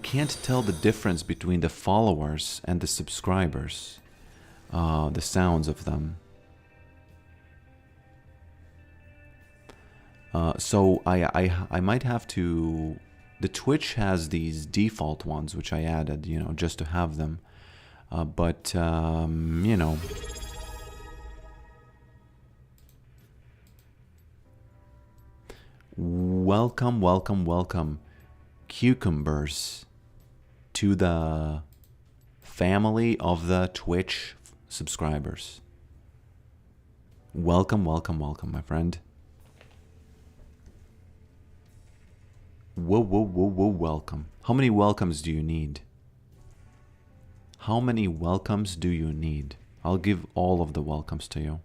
can't tell the difference between the followers and the subscribers. The sounds of them. So I might have to... The Twitch has these default ones, which I added, you know, just to have them. But, you know... Welcome, welcome, welcome, cucumbers, to the family of the Twitch subscribers. Welcome, welcome, welcome, my friend. Whoa, whoa, whoa, whoa, welcome. How many welcomes do you need? How many welcomes do you need? I'll give all of the welcomes to you.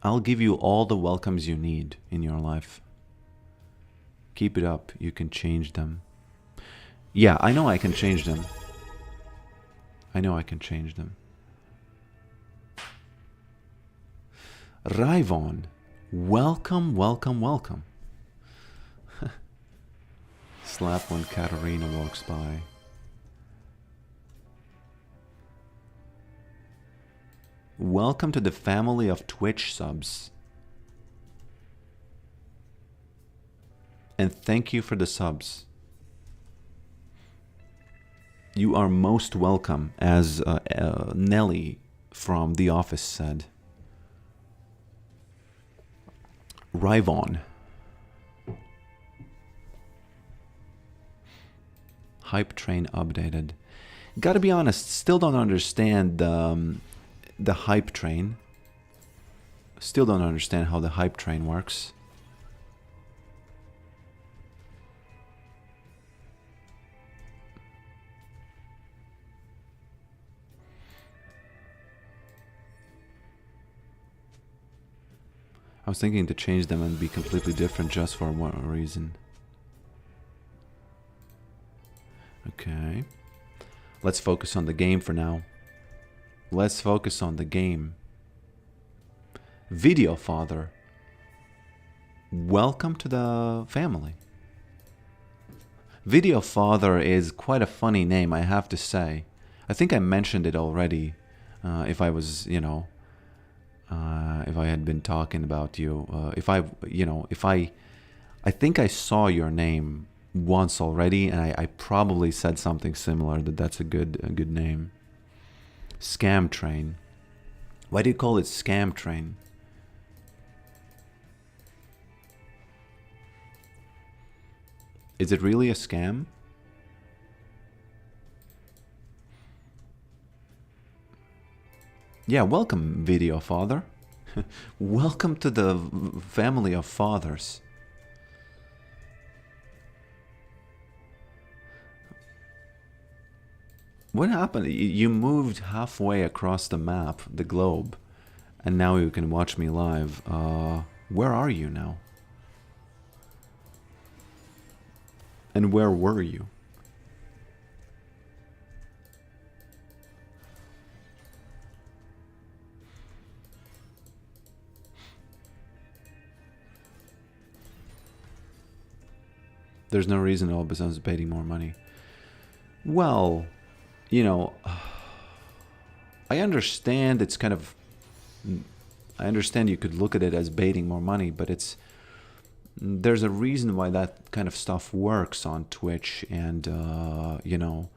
I'll give you all the welcomes you need in your life. Keep it up. You can change them. Yeah, I know I can change them. I know I can change them. Raivon, welcome, welcome, welcome. Slap when Katarina walks by. Welcome to the family of Twitch subs. And thank you for the subs. You are most welcome, as Nelly from The Office said. Raivon. Hype train updated. Gotta be honest, still don't understand the hype train. Still don't understand how the hype train works. I was thinking to change them and be completely different just for one reason. Okay. Let's focus on the game for now. Let's focus on the game. Video Father. Welcome to the family. Video Father is quite a funny name, I have to say. I think I mentioned it already. If I was, you know... if I had been talking about you, I think I saw your name once already, and I probably said something similar, that's a good name. Scam Train. Why do you call it Scam Train? Is it really a scam? Yeah, welcome, Video Father. Welcome to the family of fathers. What happened? You moved halfway across the map, the globe, and now you can watch me live. Where are you now? And where were you? There's no reason all besides paying more money. Well, you know, I understand it's kind of I understand you could look at it as baiting more money, but there's a reason why that kind of stuff works on Twitch and you know,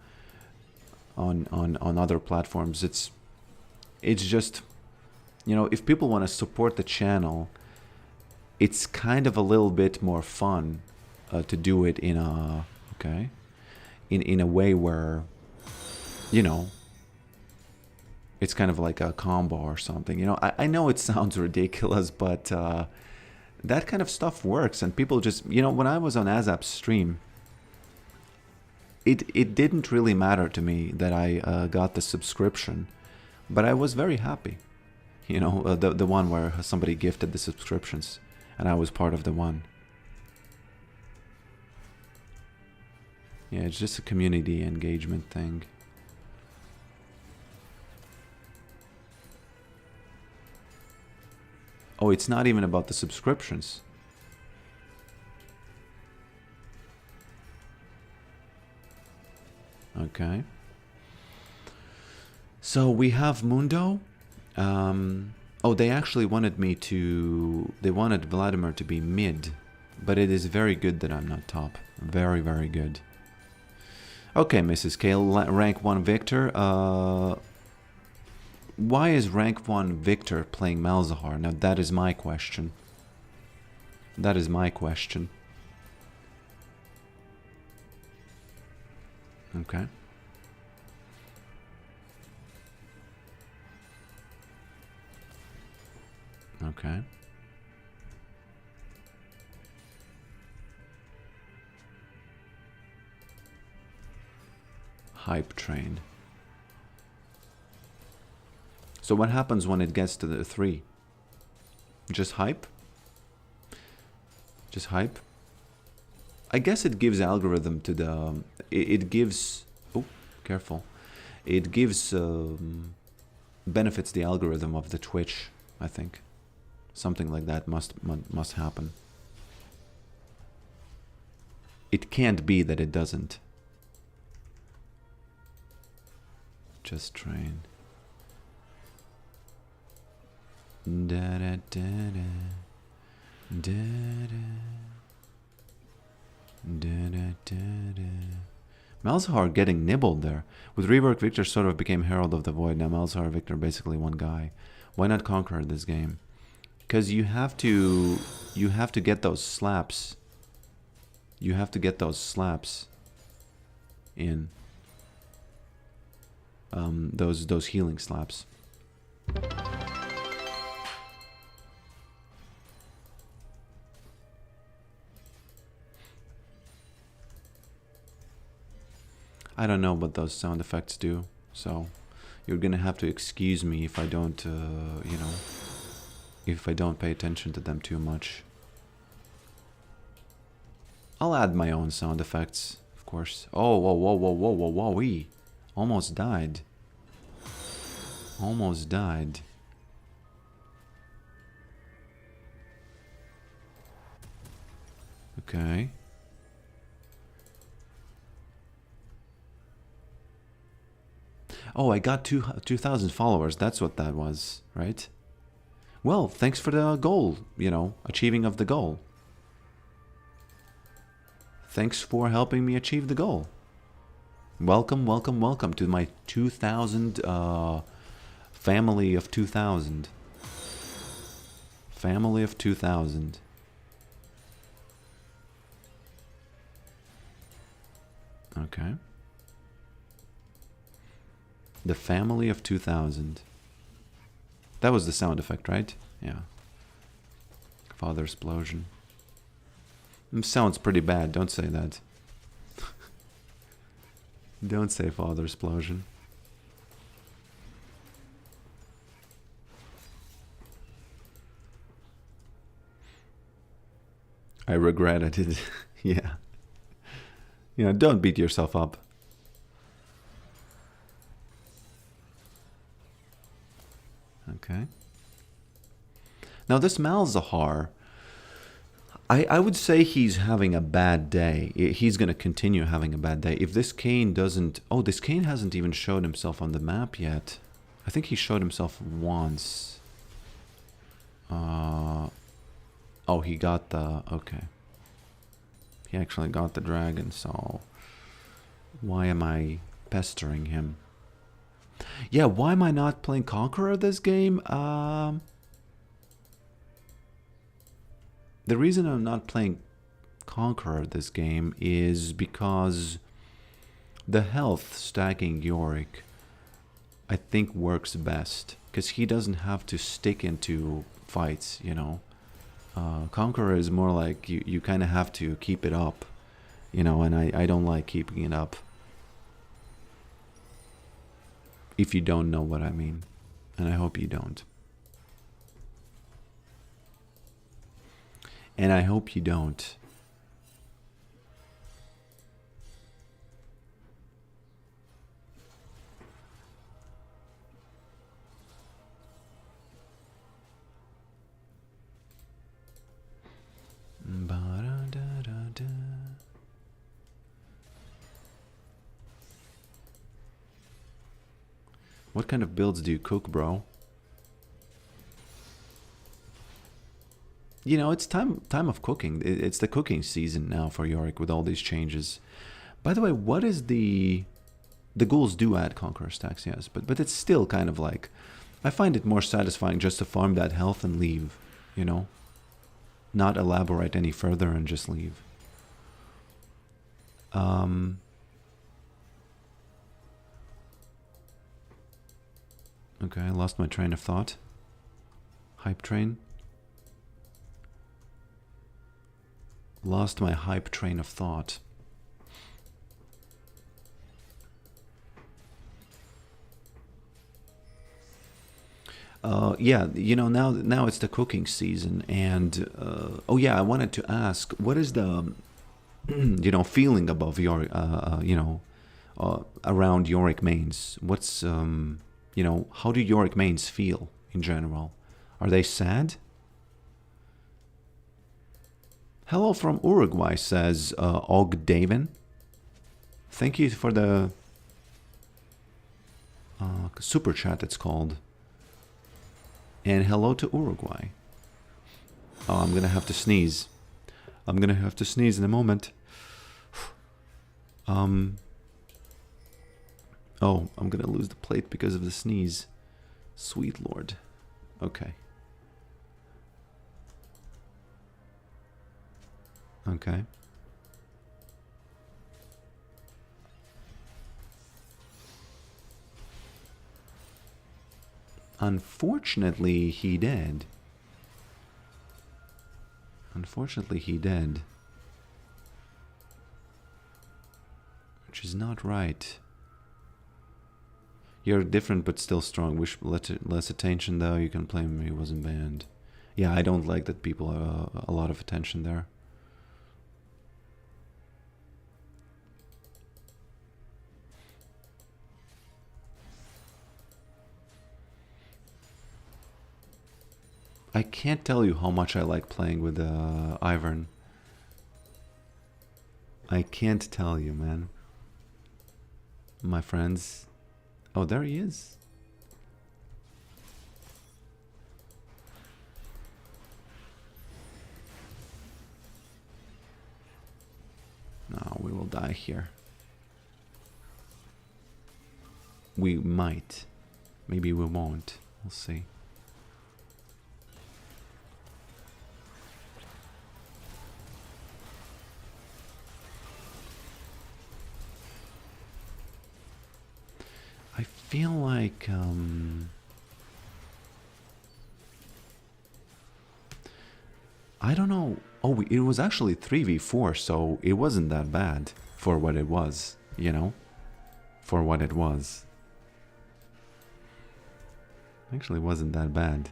on other platforms. It's just, you know, if people want to support the channel, it's kind of a little bit more fun to do it in a in a way where, you know, it's kind of like a combo or something. You know, I know it sounds ridiculous, but that kind of stuff works, and people just, you know, when I was on Azap's stream, it didn't really matter to me that I got the subscription, but I was very happy. You know, the one where somebody gifted the subscriptions, and I was part of the one. Yeah, it's just a community engagement thing. Oh, it's not even about the subscriptions. Okay. So we have Mundo. Oh, they actually wanted me to... They wanted Vladimir to be mid. But it is very good that I'm not top. Very, very good. Okay, Mrs. Kale, rank 1 Victor. Why is rank 1 Victor playing Malzahar? Now that is my question. That is my question. Okay. Okay. Hype train. So what happens when it gets to the 3? Just hype? Just hype? I guess it gives algorithm to the... It gives... Oh, careful. It gives... benefits the algorithm of the Twitch, I think. Something like that must happen. It can't be that it doesn't. Just train. Da da da da da da da da da. Malzahar getting nibbled there. With rework, Victor sort of became Herald of the Void. Now Malzahar, Victor, basically one guy. Why not Conqueror this game? Because you have to get those slaps. You have to get those slaps in. Those healing slaps. I don't know what those sound effects do, so you're gonna have to excuse me if I don't, you know, if I don't pay attention to them too much. I'll add my own sound effects, of course. Oh, whoa, whoa, whoa, whoa, whoa, whoa, wee. Almost died. Almost died. Okay. Oh, I got 2,000 followers. That's what that was, right? Well, thanks for the goal, you know, achieving of the goal. Thanks for helping me achieve the goal. Welcome, welcome, welcome to my 2,000 family of 2,000. Family of 2,000. Okay. The family of 2,000. That was the sound effect, right? Yeah. Father explosion. Sounds pretty bad. Don't say that. Don't say father explosion. I regretted it. Yeah. You know, don't beat yourself up. Okay. Now this Malzahar, I would say he's having a bad day. He's going to continue having a bad day. If this Kane doesn't... Oh, this Kane hasn't even showed himself on the map yet. I think he showed himself once. Oh, he got the... Okay. He actually got the dragon, so... Why am I pestering him? Yeah, why am I not playing Conqueror this game? The reason I'm not playing Conqueror this game is because the health stacking Yorick, I think, works best. Because he doesn't have to stick into fights, you know. Conqueror is more like you kind of have to keep it up, you know, and I don't like keeping it up. If you don't know what I mean. And I hope you don't. And I hope you don't. Ba-da-da-da-da. What kind of builds do you cook, bro? You know, it's time of cooking. It's the cooking season now for Yorick with all these changes. By the way, what is the ghouls do add Conqueror stacks, yes, but it's still kind of like, I find it more satisfying just to farm that health and leave, you know? Not elaborate any further and just leave. Okay, I lost my train of thought. Hype train. Lost my hype train of thought. Yeah, you know, now it's the cooking season, and oh yeah, I wanted to ask, what is the you know, feeling above your you know, around Yorick mains? What's you know, how do Yorick mains feel in general? Are they sad? Hello from Uruguay, says Ogdaven. Thank you for the super chat, it's called. And hello to Uruguay. Oh, I'm gonna have to sneeze. I'm gonna have to sneeze in a moment. Oh, I'm gonna lose the plate because of the sneeze. Sweet Lord. Okay. Okay. Unfortunately, he did. Unfortunately, he did. Which is not right. You're different but still strong. Wish less attention though. You can play him. He wasn't banned. Yeah, I don't like that people have a lot of attention there. I can't tell you how much I like playing with Ivern. I can't tell you, man. My friends. Oh, there he is. No, we will die here. We might. Maybe we won't. We'll see. I feel like I don't know. Oh, it was actually 3v4, so it wasn't that bad for what it was, you know? For what it was. Actually wasn't that bad.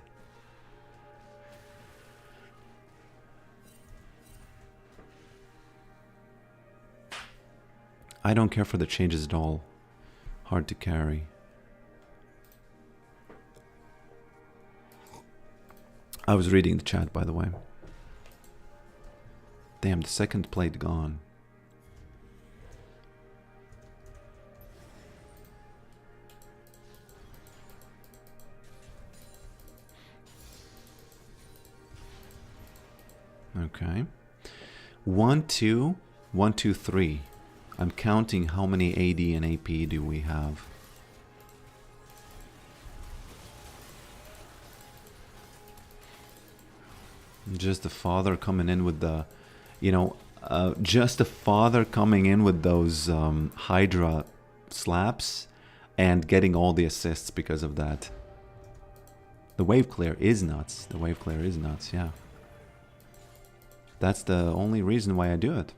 I don't care for the changes at all. Hard to carry. I was reading the chat, by the way. Damn, the second plate gone. Okay. 1, 2, 1, 2, 3. I'm counting how many AD and AP do we have. Just the father coming in with the, you know, just the father coming in with those Hydra slaps and getting all the assists because of that. The wave clear is nuts. The wave clear is nuts, yeah. That's the only reason why I do it.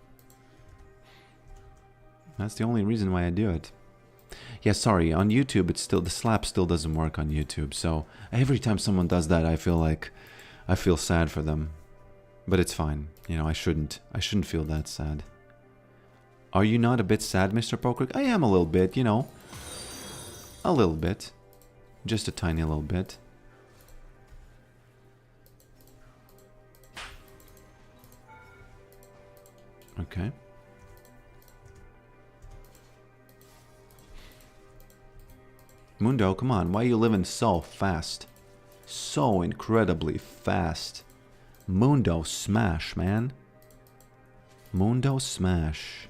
That's the only reason why I do it. Yeah, sorry, on YouTube it's still, the slap still doesn't work on YouTube, so every time someone does that I feel sad for them. But it's fine. You know, I shouldn't feel that sad. Are you not a bit sad, Mr. Poker? I am a little bit, you know. A little bit. Just a tiny little bit. Okay. Mundo, come on. Why are you living so fast? So incredibly fast. Mundo smash, man. Mundo smash.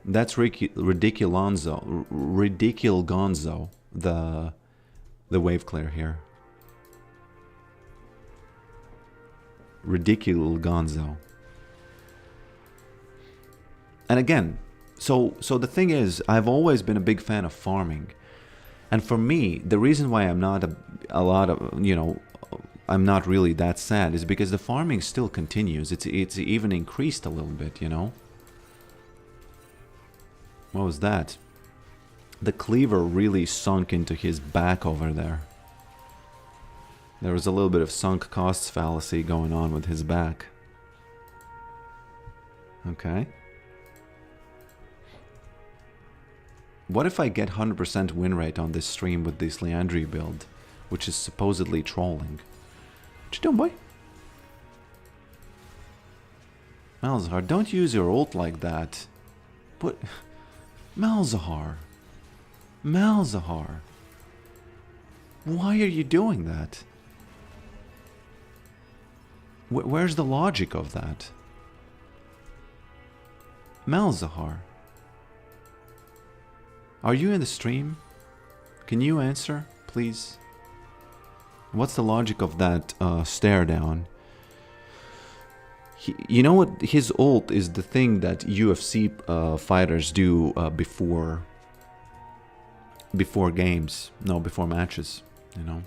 That's Ridiculonzo. Ridiculgonzo. The wave clear here. Ridiculgonzo. And again, so the thing is, I've always been a big fan of farming. And for me, the reason why I'm not I'm not really that sad is because the farming still continues. It's even increased a little bit, you know? What was that? The cleaver really sunk into his back over there. There was a little bit of sunk costs fallacy going on with his back. Okay. What if I get 100% win rate on this stream with this Leandri build, which is supposedly trolling? What you doing, boy? Malzahar, don't use your ult like that. What? Malzahar. Malzahar. Why are you doing that? Where's the logic of that? Malzahar. Are you in the stream? Can you answer, please? What's the logic of that stare down? You know what? His ult is the thing that UFC fighters do before games. No, before matches, you know?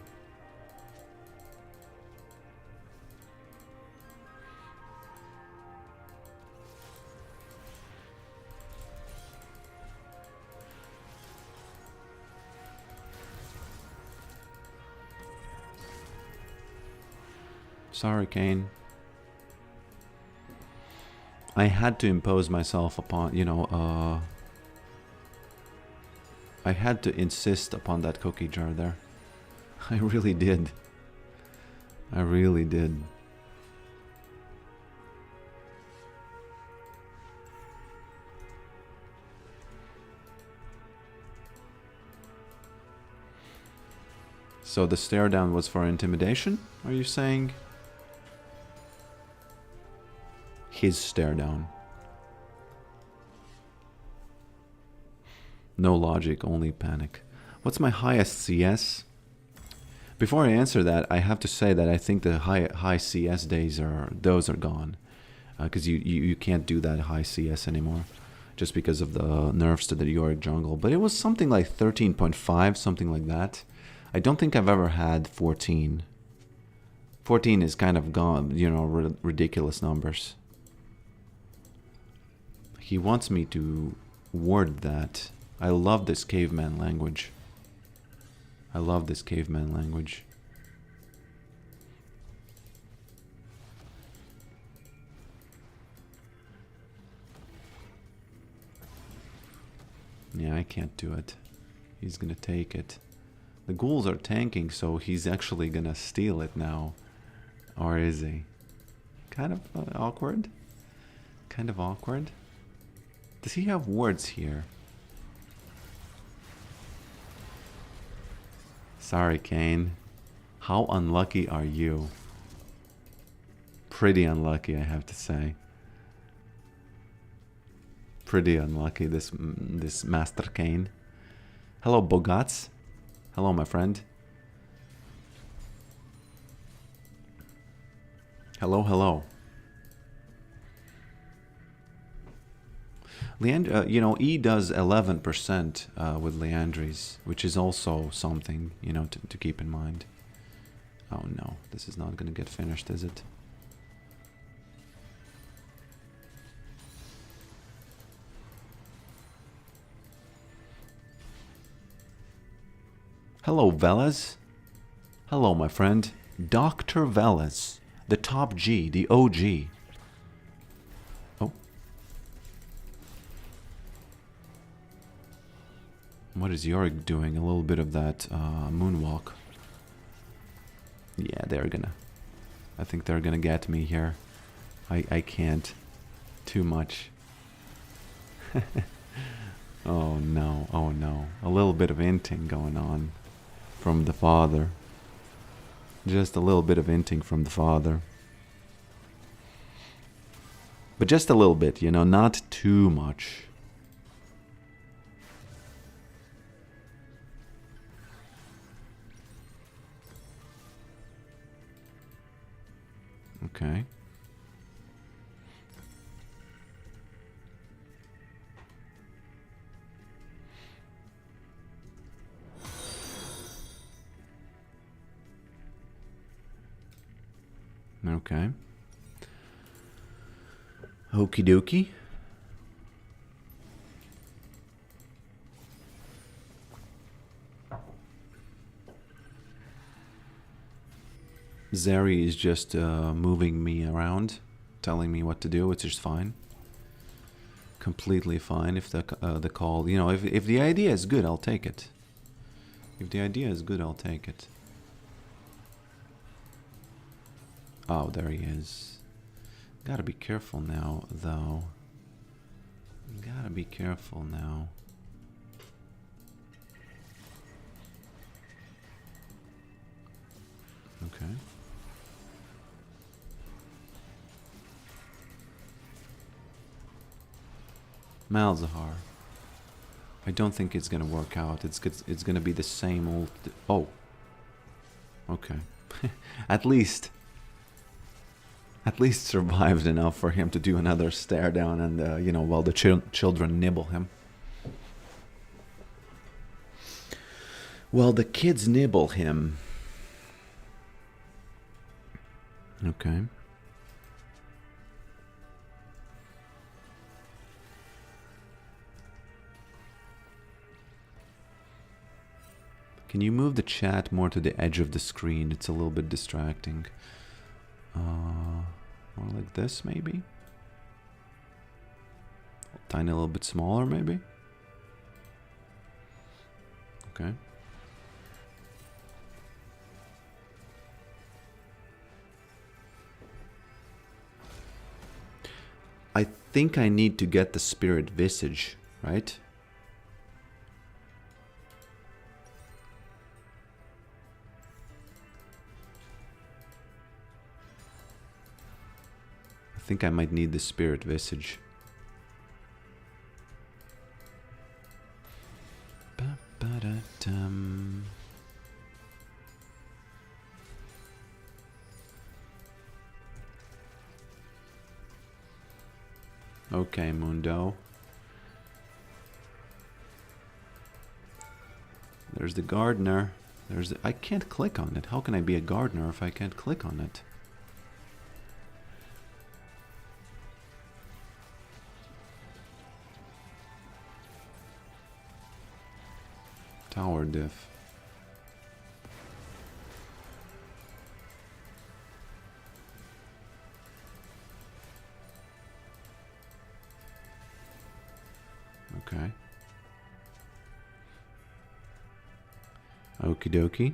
Sorry, Kane. I had to impose myself upon, you know, I had to insist upon that cookie jar there. I really did. I really did. So the stare down was for intimidation, are you saying? His stare down. No logic, only panic. What's my highest CS? Before I answer that, I have to say that I think the high CS days are gone, because you can't do that high CS anymore, just because of the nerfs to the Yorick jungle. But it was something like 13.5, something like that. I don't think I've ever had 14. 14 is kind of gone, you know, ridiculous numbers. He wants me to word that. I love this caveman language. I love this caveman language. Yeah, I can't do it. He's gonna take it. The ghouls are tanking, so he's actually gonna steal it now. Or is he? Kind of awkward. Kind of awkward. Does he have wards here? Sorry, Kane. How unlucky are you? Pretty unlucky, I have to say. Pretty unlucky, this Master Kane. Hello, Bogats. Hello, my friend. Hello, hello. You know, E does 11% with Leandries, which is also something, you know, to keep in mind. Oh no, this is not going to get finished, is it? Hello, Velas. Hello, my friend. Dr. Velas, the top G, the OG. Oh. What is Yorick doing? A little bit of that moonwalk. Yeah, they're gonna... I think they're gonna get me here. I can't. Too much. Oh no, oh no. A little bit of inting going on from the father. Just a little bit of inting from the father. But just a little bit, you know, not too much. Okay. Okay. Okie dokie. Zeri is just moving me around, telling me what to do, which is fine. Completely fine if the call, you know, if the idea is good, I'll take it. If the idea is good, I'll take it. Oh, there he is. Gotta be careful now, though. Gotta be careful now. Okay. Malzahar. I don't think it's gonna work out. It's gonna be the same old... Oh. Okay. At least survived enough for him to do another stare down and, you know, while the children nibble him. Well, the kids nibble him. Okay. Can you move the chat more to the edge of the screen? It's a little bit distracting. More like this, maybe? Tiny little bit smaller, maybe? Okay. I think I need to get the spirit visage, right? I think I might need the spirit visage. Ba-ba-da-dum. Okay, Mundo. There's the gardener. There's the... I can't click on it. How can I be a gardener if I can't click on it? Tower diff. Okay. Okie dokie.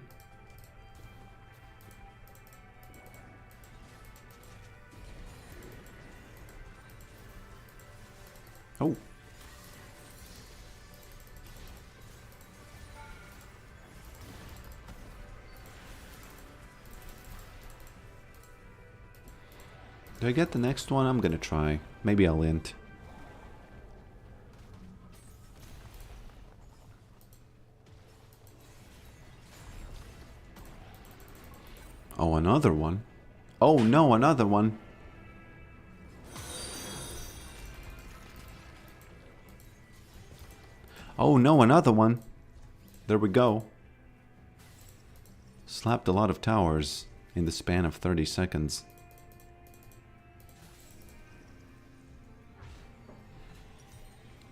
Oh. Do I get the next one? I'm gonna try. Maybe I'll int. Oh, another one. Oh no, another one. Oh no, another one. There we go. Slapped a lot of towers in the span of 30 seconds.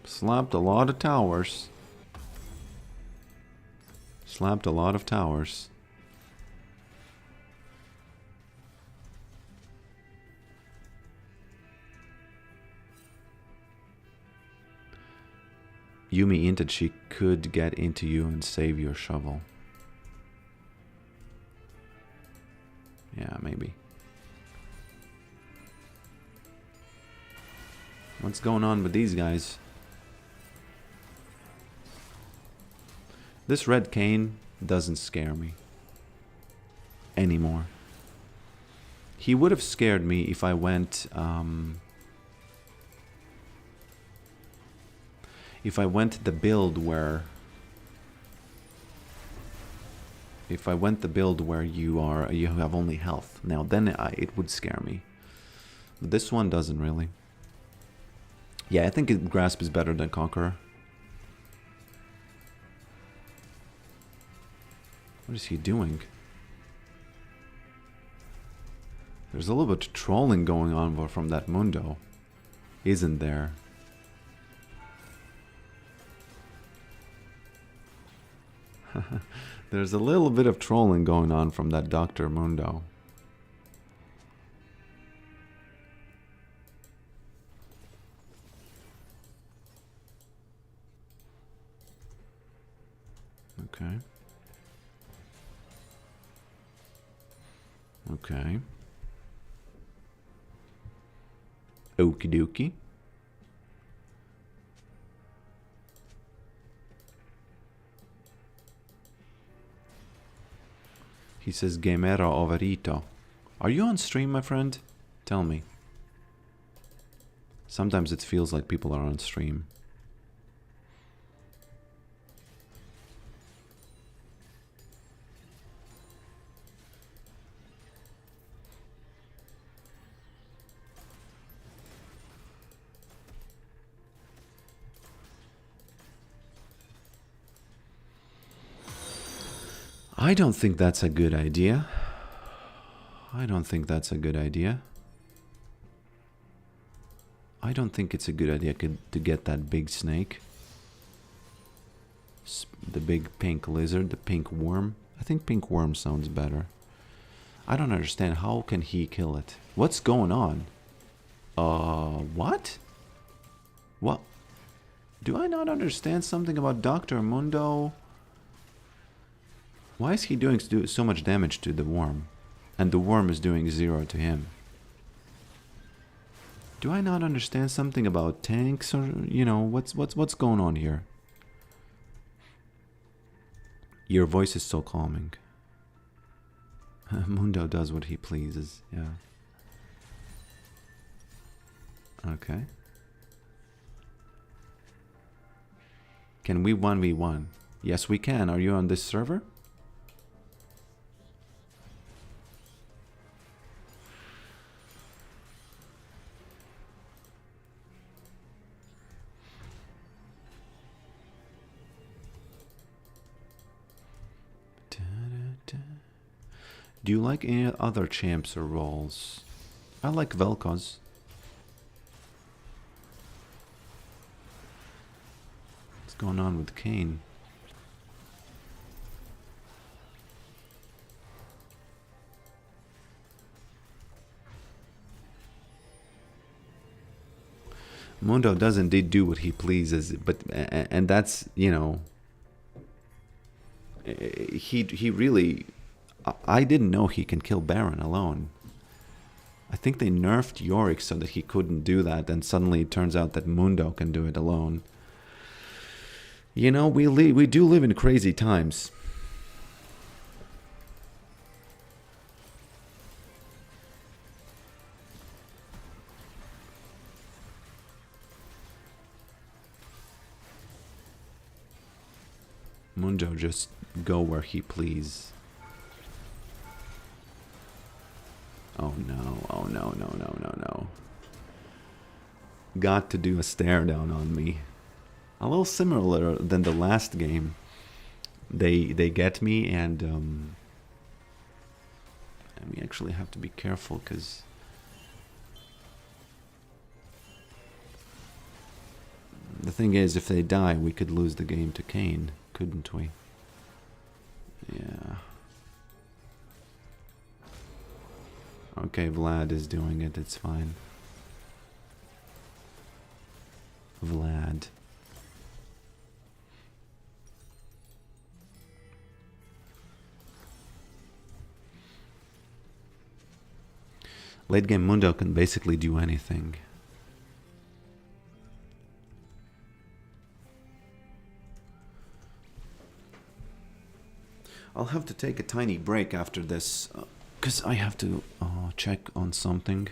Slapped a lot of towers. Slapped a lot of towers. Yumi hinted she could get into you and save your shovel. Yeah, maybe. What's going on with these guys? This red cane doesn't scare me anymore. He would have scared me if I went the build where you have only health. Now then it would scare me. But this one doesn't really. Yeah, I think Grasp is better than Conqueror. What is he doing? There's a little bit of trolling going on from that Mundo, isn't there? There's a little bit of trolling going on from that Dr. Mundo. Okay. Okay. Okie dokie. He says v0.1. Are you on stream, my friend? Tell me. Sometimes it feels like people are on stream. I don't think that's a good idea. I don't think that's a good idea. I don't think it's a good idea to get that big snake. The big pink lizard, the pink worm. I think pink worm sounds better. I don't understand. How can he kill it? What's going on? What? What? Do I not understand something about Dr. Mundo? Why is he doing so much damage to the worm? And the worm is doing 0 to him. Do I not understand something about tanks, or you know, what's going on here? Your voice is so calming. Mundo does what he pleases, yeah. Okay. Can we 1v1? Yes, we can. Are you on this server? Do you like any other champs or roles? I like Vel'Koz. What's going on with Kayn? Mundo does indeed do what he pleases, but and that's, you know, he really. I didn't know he can kill Baron alone. I think they nerfed Yorick so that he couldn't do that, and suddenly it turns out that Mundo can do it alone. You know, we do live in crazy times. Mundo just go where he please. Oh no, oh no, no, no, no, no. Got to do a stare down on me. A little similar than the last game. They get me, and we actually have to be careful because the thing is, if they die, we could lose the game to Kane, couldn't we? Yeah. Okay, Vlad is doing it, it's fine. Vlad. Late game Mundo can basically do anything. I'll have to take a tiny break after this, because I have to check on something.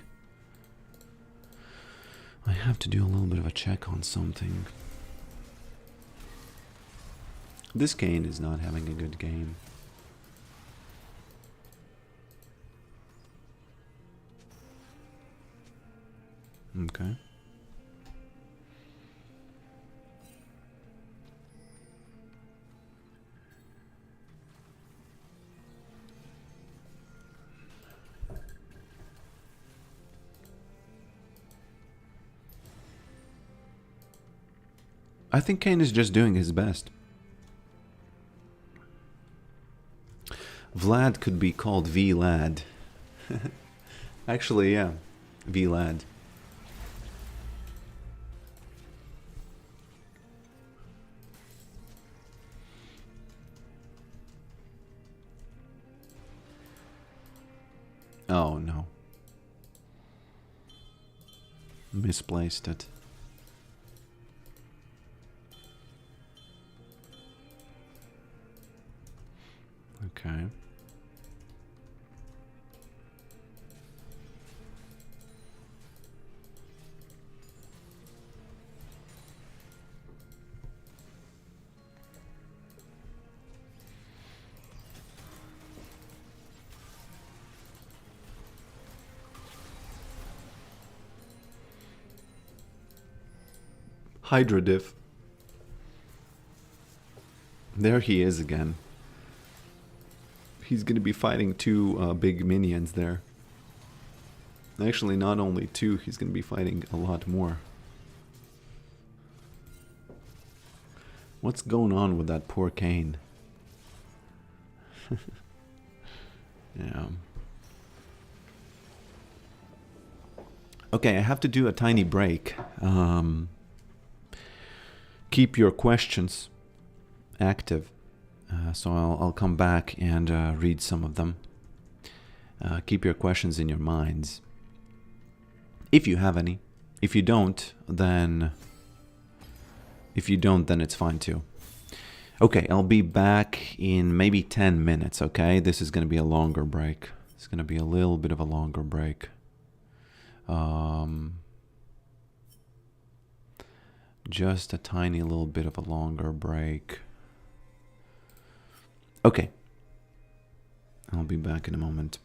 I have to do a little bit of a check on something. This Kane is not having a good game. Okay. I think Kane is just doing his best. Vlad could be called V-Lad. Actually, yeah. V-Lad. Oh, no. Misplaced it. Okay. Hydra diff. There he is again. He's going to be fighting two big minions there. Actually, not only two, he's going to be fighting a lot more. What's going on with that poor Kane? Yeah. Okay, I have to do a tiny break. Keep your questions active. So I'll come back and read some of them. Keep your questions in your minds. If you have any. If you don't, then it's fine too. Okay, I'll be back in maybe 10 minutes, okay? This is going to be a longer break. It's going to be a little bit of a longer break. Just a tiny little bit of a longer break. Okay. I'll be back in a moment.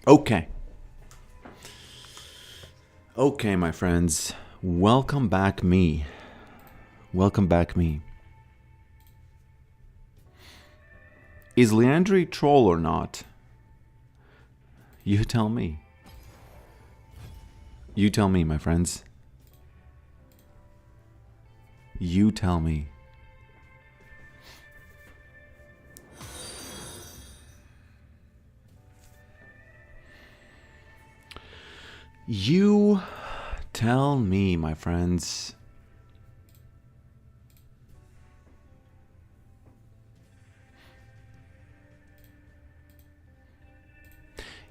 Okay. Okay, my friends. Welcome back me. Welcome back me. Is Leandri troll or not? You tell me. You tell me, my friends. You tell me. You tell me, my friends.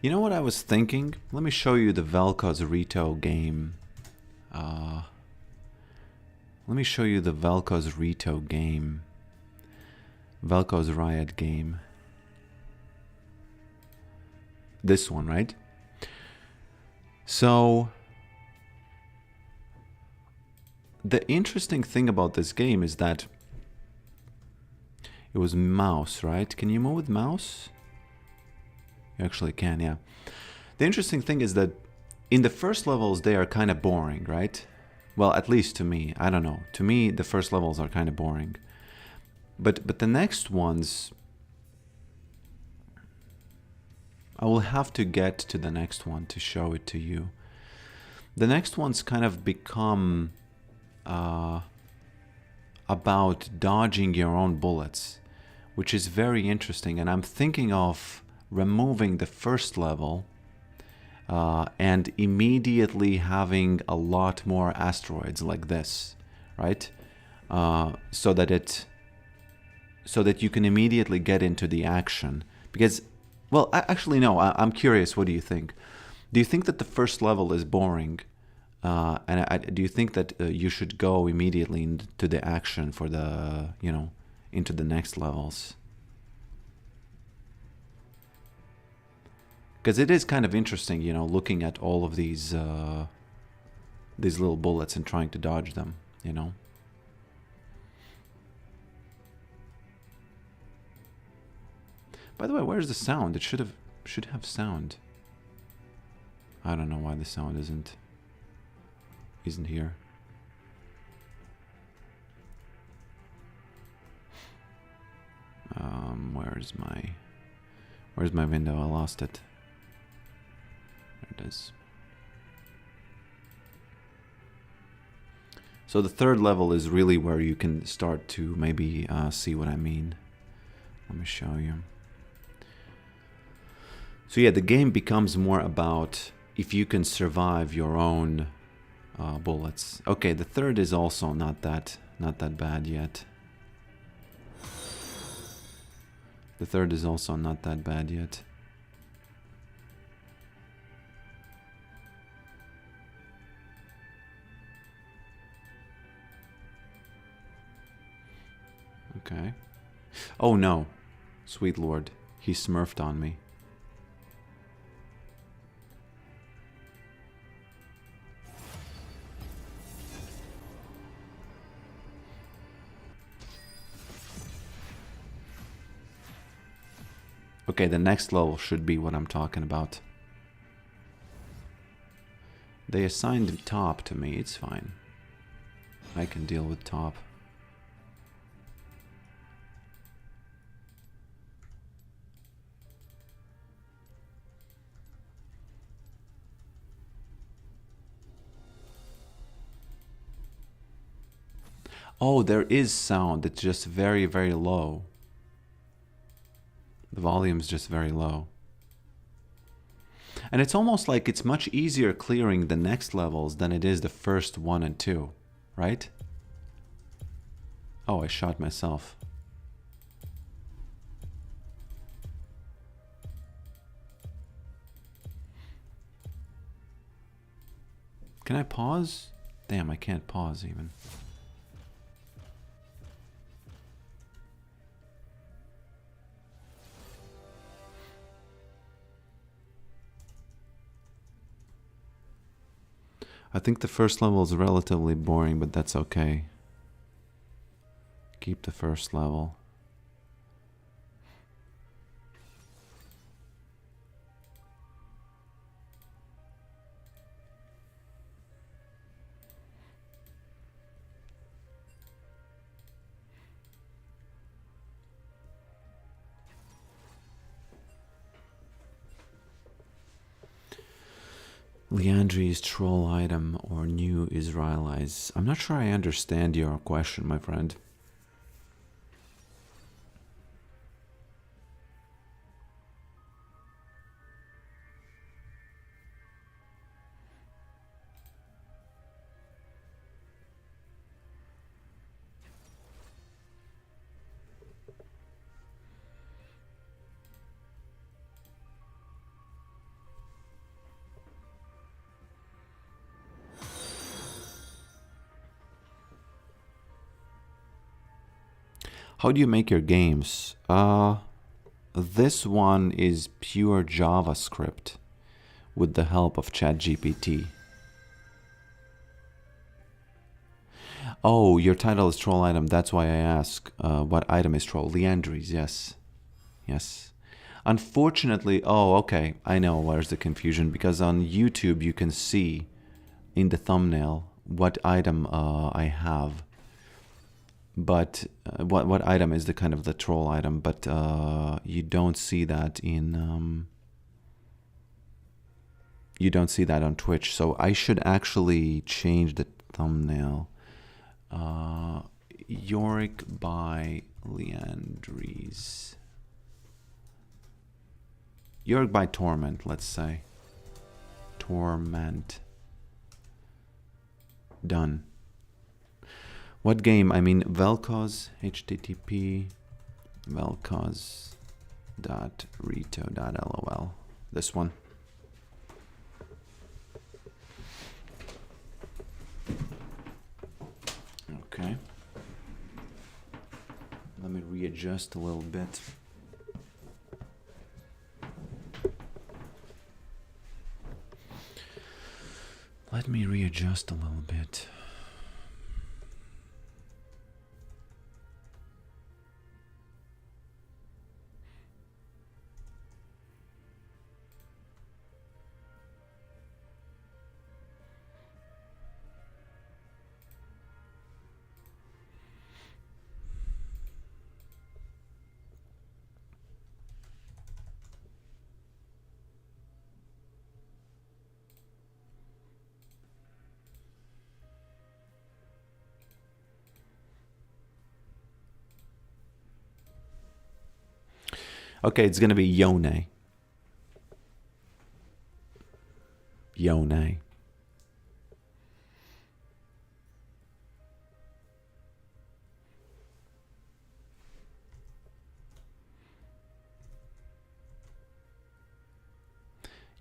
You know what I was thinking? Let me show you the v0.1 game. Let me show you the v0.1 game. v0.1 Riot game. This one, right? So, the interesting thing about this game is that it was mouse, right? Can you move with mouse? You actually can, yeah. The interesting thing is that in the first levels, they are kind of boring, right? Well, at least to me. I don't know. To me, the first levels are kind of boring. But the next ones, I will have to get to the next one to show it to you. The next ones kind of become about dodging your own bullets, which is very interesting. And I'm thinking of removing the first level and immediately having a lot more asteroids like this, right? So that you can immediately get into the action. Because, well, actually no, I'm curious, what do you think? Do you think that the first level is boring? And do you think that you should go immediately into the action for the, into the next levels? Because it is kind of interesting, looking at all of these little bullets and trying to dodge them, By the way, where's the sound? It should have sound. I don't know why the sound isn't here. Where's my window? I lost it. There it is. So the third level is really where you can start to maybe see what I mean. Let me show you. So yeah, the game becomes more about if you can survive your own bullets. Okay, the third is also not that bad yet. The third is also not that bad yet. Okay. Oh no. Sweet Lord. He smurfed on me. Okay, the next level should be what I'm talking about. They assigned top to me, it's fine. I can deal with top. Oh, there is sound, it's just very, very low. The volume's just very low. And it's almost like it's much easier clearing the next levels than it is the first 1 and 2, right? Oh, I shot myself. Can I pause? Damn, I can't pause even. I think the first level is relatively boring, but that's okay. Keep the first level. Leandri's troll item or new Israelites? I'm not sure I understand your question, my friend. How do you make your games? This one is pure JavaScript with the help of ChatGPT. Oh, your title is troll item. That's why I ask. What item is troll? Leandries, yes. Yes. Unfortunately, oh, okay. I know where's the confusion. Because on YouTube, you can see in the thumbnail what item I have. But what item is the kind of the troll item, but you don't see that in you don't see that on Twitch. So I should actually change the thumbnail. Yorick by Leandries. Yorick by Torment, let's say. Torment. Done. What game? I mean, Vel'Koz, http vel'Koz.rito.lol. This one. Okay. Let me readjust a little bit. Let me readjust a little bit. Okay, it's gonna be Yone. Yone.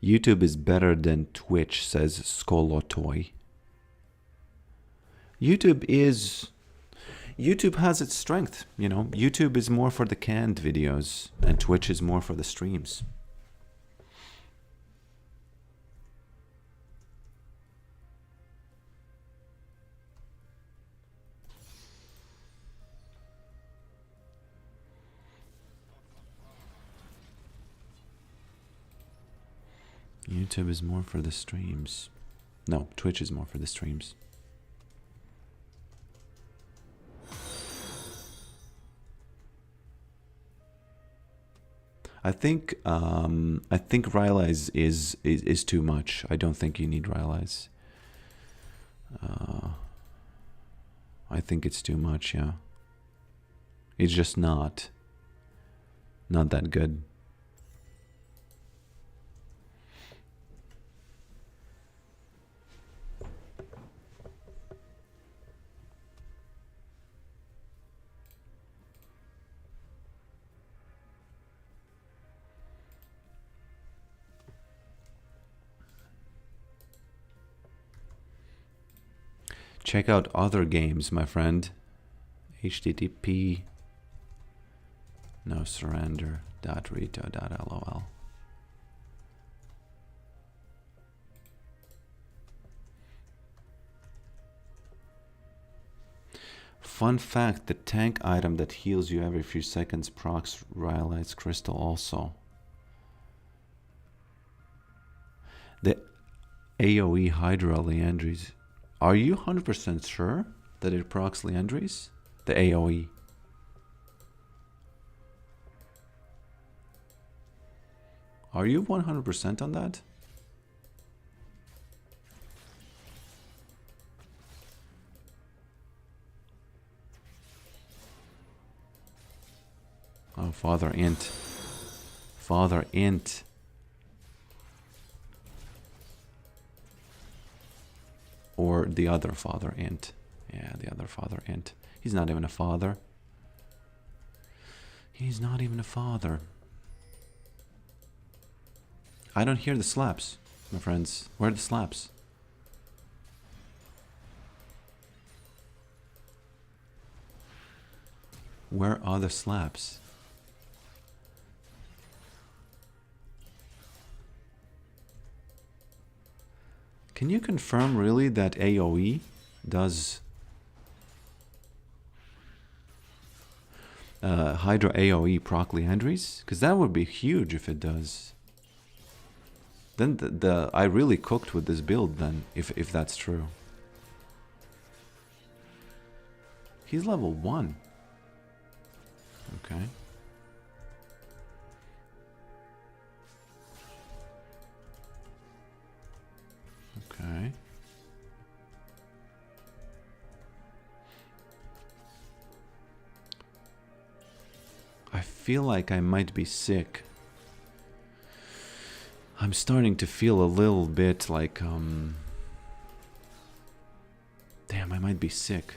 YouTube is better than Twitch, says Skolotoy. YouTube has its strength, you know. YouTube is more for the canned videos, and Twitch is more for the streams. YouTube is more for the streams. No, Twitch is more for the streams. I think Ryla is too much. I don't think you need Rylas. I think it's too much, yeah. It's just not that good. Check out other games, my friend. http nosurrender.rito.lol. Fun fact, the tank item that heals you every few seconds procs Rhyolite's crystal also. The AoE Hydra Leandries. Are you 100% sure that it procs Leandries? The AoE. Are you 100% on that? Oh, father int. Father int. Or the other father int. Yeah, the other father int. He's not even a father. He's not even a father. I don't hear the slaps, my friends. Where are the slaps? Where are the slaps? Can you confirm really that AoE does Hydra AoE proc Liandry's? Because that would be huge if it does. Then I really cooked with this build then, if that's true. He's level 1. Okay. Okay. I feel like I might be sick. I'm starting to feel a little bit like, damn, I might be sick.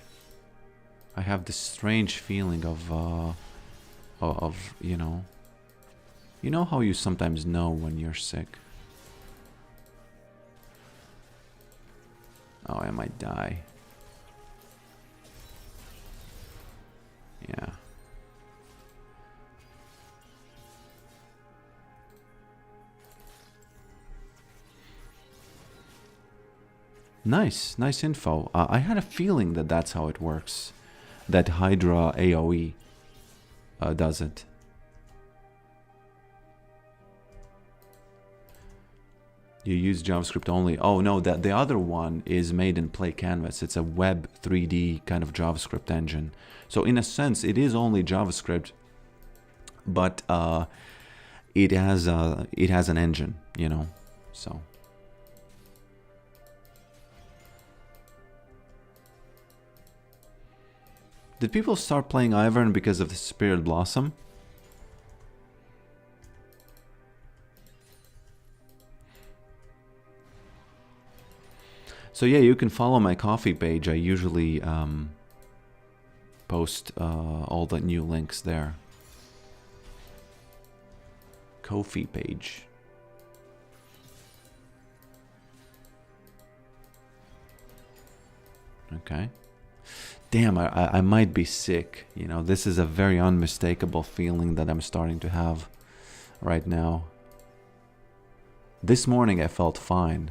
I have this strange feeling of, you know how you sometimes know when you're sick? Oh, I might die. Yeah. Nice info. I had a feeling that that's how it works. That Hydra AoE does it. You use JavaScript only. Oh no, the other one is made in Play Canvas. It's a web 3D kind of JavaScript engine. So in a sense, it is only JavaScript, but it has an engine, you know. So. Did people start playing Ivern because of the Spirit Blossom? So yeah, you can follow my Ko-fi page. I usually post all the new links there. Ko-fi page. Okay. Damn, I might be sick. You know, this is a very unmistakable feeling that I'm starting to have right now. This morning I felt fine.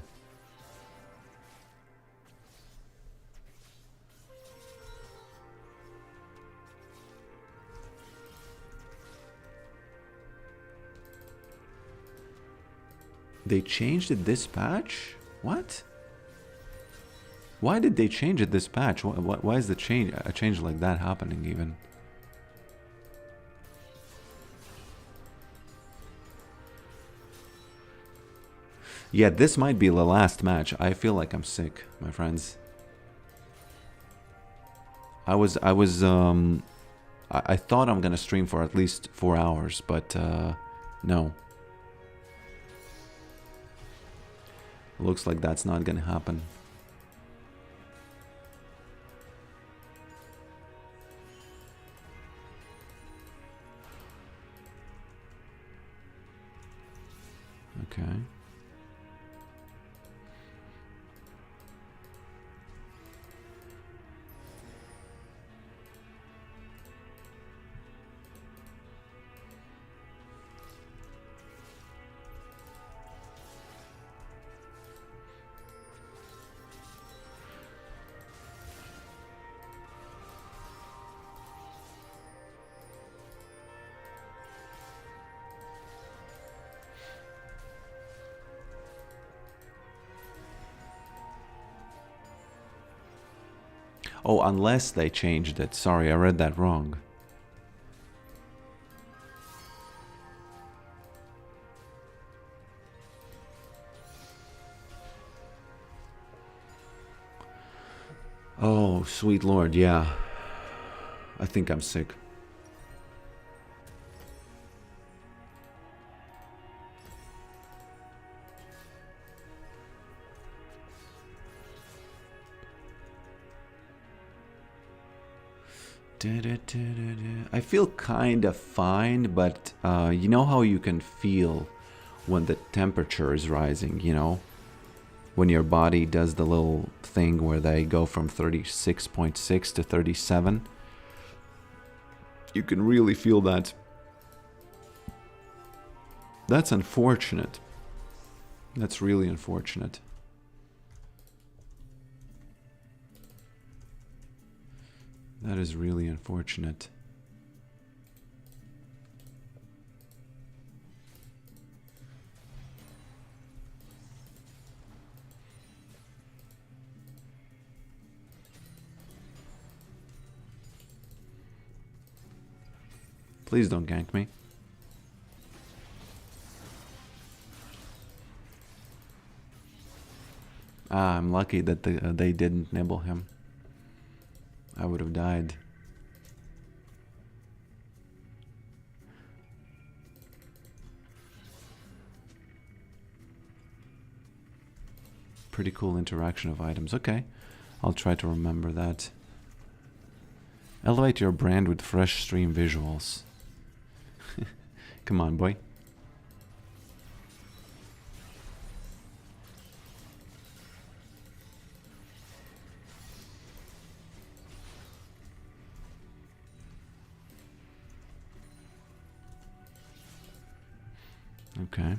They changed it this patch? What? Why did they change it this patch? Why is a change like that happening even? Yeah, this might be the last match. I feel like I'm sick, my friends. I thought I'm gonna stream for at least 4 hours, but no. Looks like that's not gonna happen. Okay. Oh, unless they changed it. Sorry, I read that wrong. Oh, sweet lord, yeah. I think I'm sick. I feel kind of fine, but you know how you can feel when the temperature is rising, you know? When your body does the little thing where they go from 36.6 to 37. You can really feel that. That's unfortunate. That's really unfortunate. That is really unfortunate. Please don't gank me. Ah, I'm lucky that they didn't nibble him. I would have died. Pretty cool interaction of items. Okay, I'll try to remember that. Elevate your brand with fresh stream visuals. Come on, boy. Okay.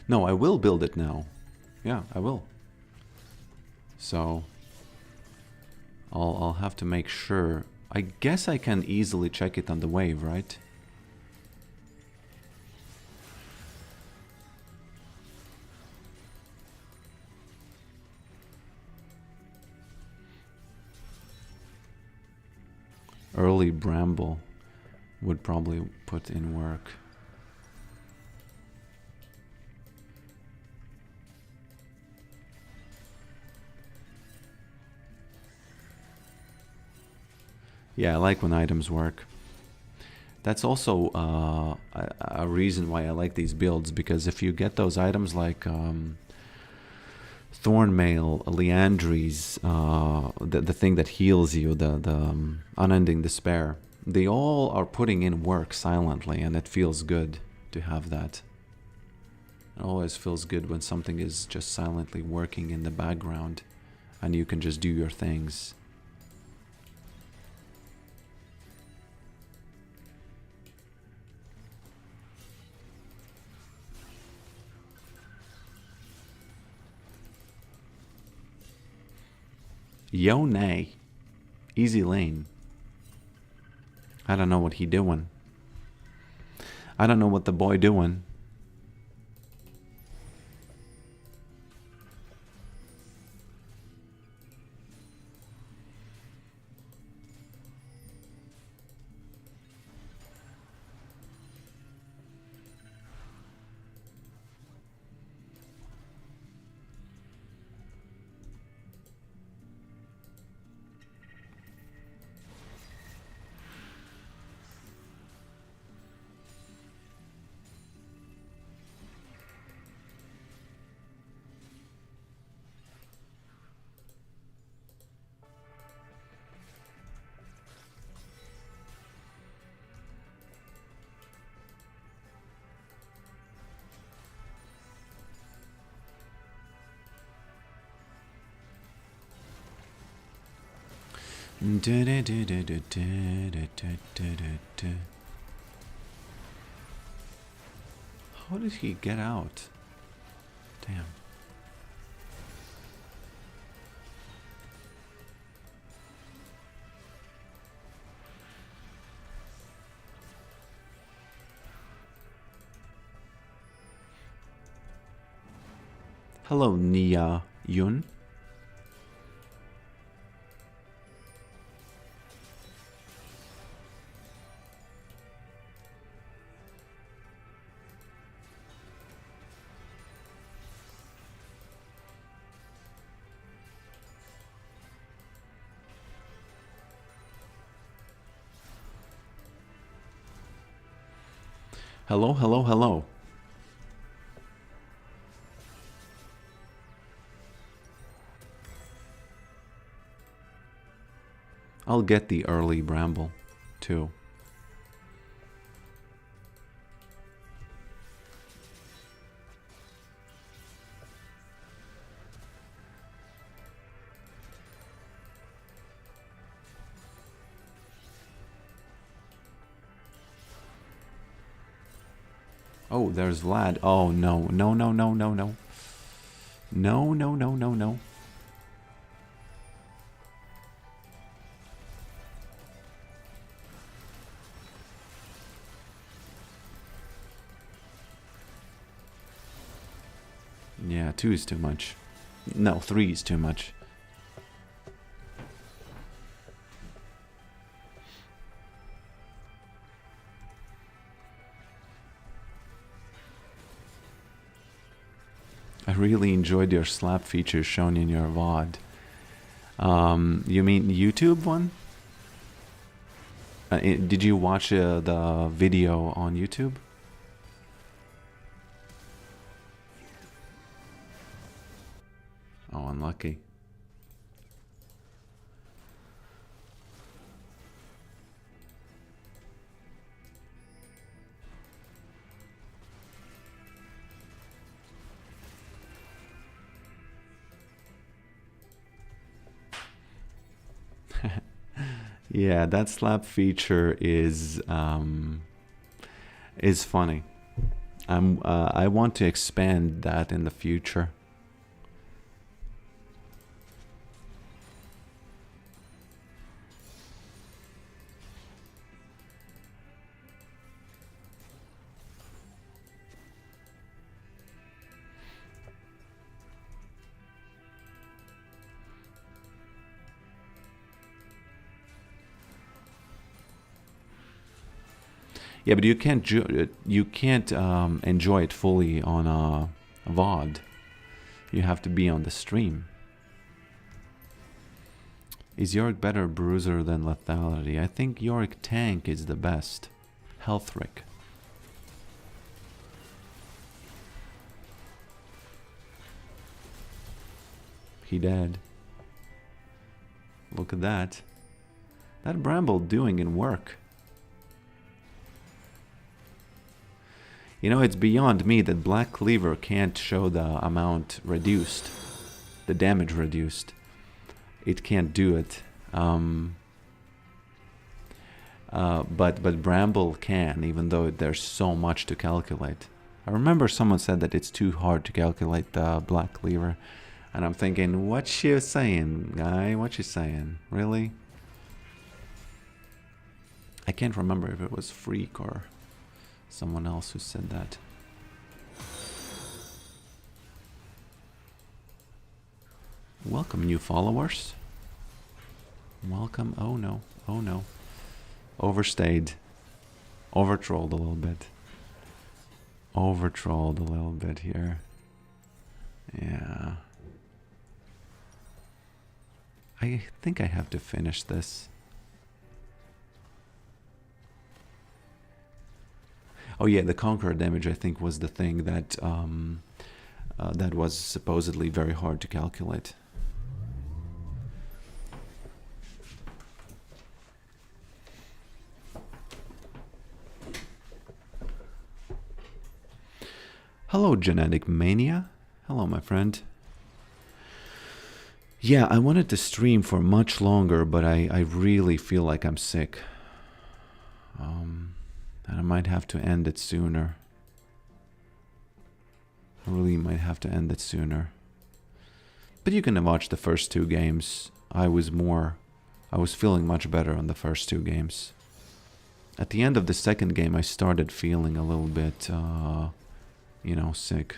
No, I will build it now. Yeah, I will. So I'll have to make sure. I guess I can easily check it on the wave, right? Early bramble would probably put in work. Yeah, I like when items work. That's also a reason why I like these builds, because if you get those items like Thornmail, Leandries, the thing that heals you, the Unending Despair, they all are putting in work silently, and it feels good to have that. It always feels good when something is just silently working in the background and you can just do your things. Yo nay. Easy lane. I don't know what he doing. I don't know what the boy doing. How did he get out? Damn. Hello, Nia Yun. Hello, hello, hello. I'll get the early Bramble, too. Oh, there's Vlad. Oh, no. No, no, no, no, no. No, no, no, no, no. Yeah, 2 is too much. No, 3 is too much. I really enjoyed your slap feature shown in your VOD. You mean YouTube one? Did you watch the video on YouTube? Oh, unlucky. Yeah, that slap feature is funny. I want to expand that in the future. Yeah, but you can't enjoy it fully on a VOD. You have to be on the stream. Is Yorick better bruiser than lethality? I think Yorick tank is the best. Healthrick. He dead. Look at that. That Bramble doing in work. You know, it's beyond me that Black Cleaver can't show the amount reduced. The damage reduced. It can't do it. But Bramble can, even though there's so much to calculate. I remember someone said that it's too hard to calculate the Black Cleaver. And I'm thinking, what you saying, guy? What you saying? Really? I can't remember if it was Freak or someone else who said that. Welcome, new followers. Welcome. Oh no. Oh no. Overstayed. Overtrolled a little bit. Overtrolled a little bit here. Yeah. I think I have to finish this. Oh yeah, the Conqueror damage I think was the thing that that was supposedly very hard to calculate. Hello, Genetic Mania. Hello, my friend. Yeah, I wanted to stream for much longer, but I really feel like I'm sick. And I might have to end it sooner. I really might have to end it sooner. But you can watch the first 2 games. I was feeling much better on the first 2 games. At the end of the second game, I started feeling a little bit, you know, sick.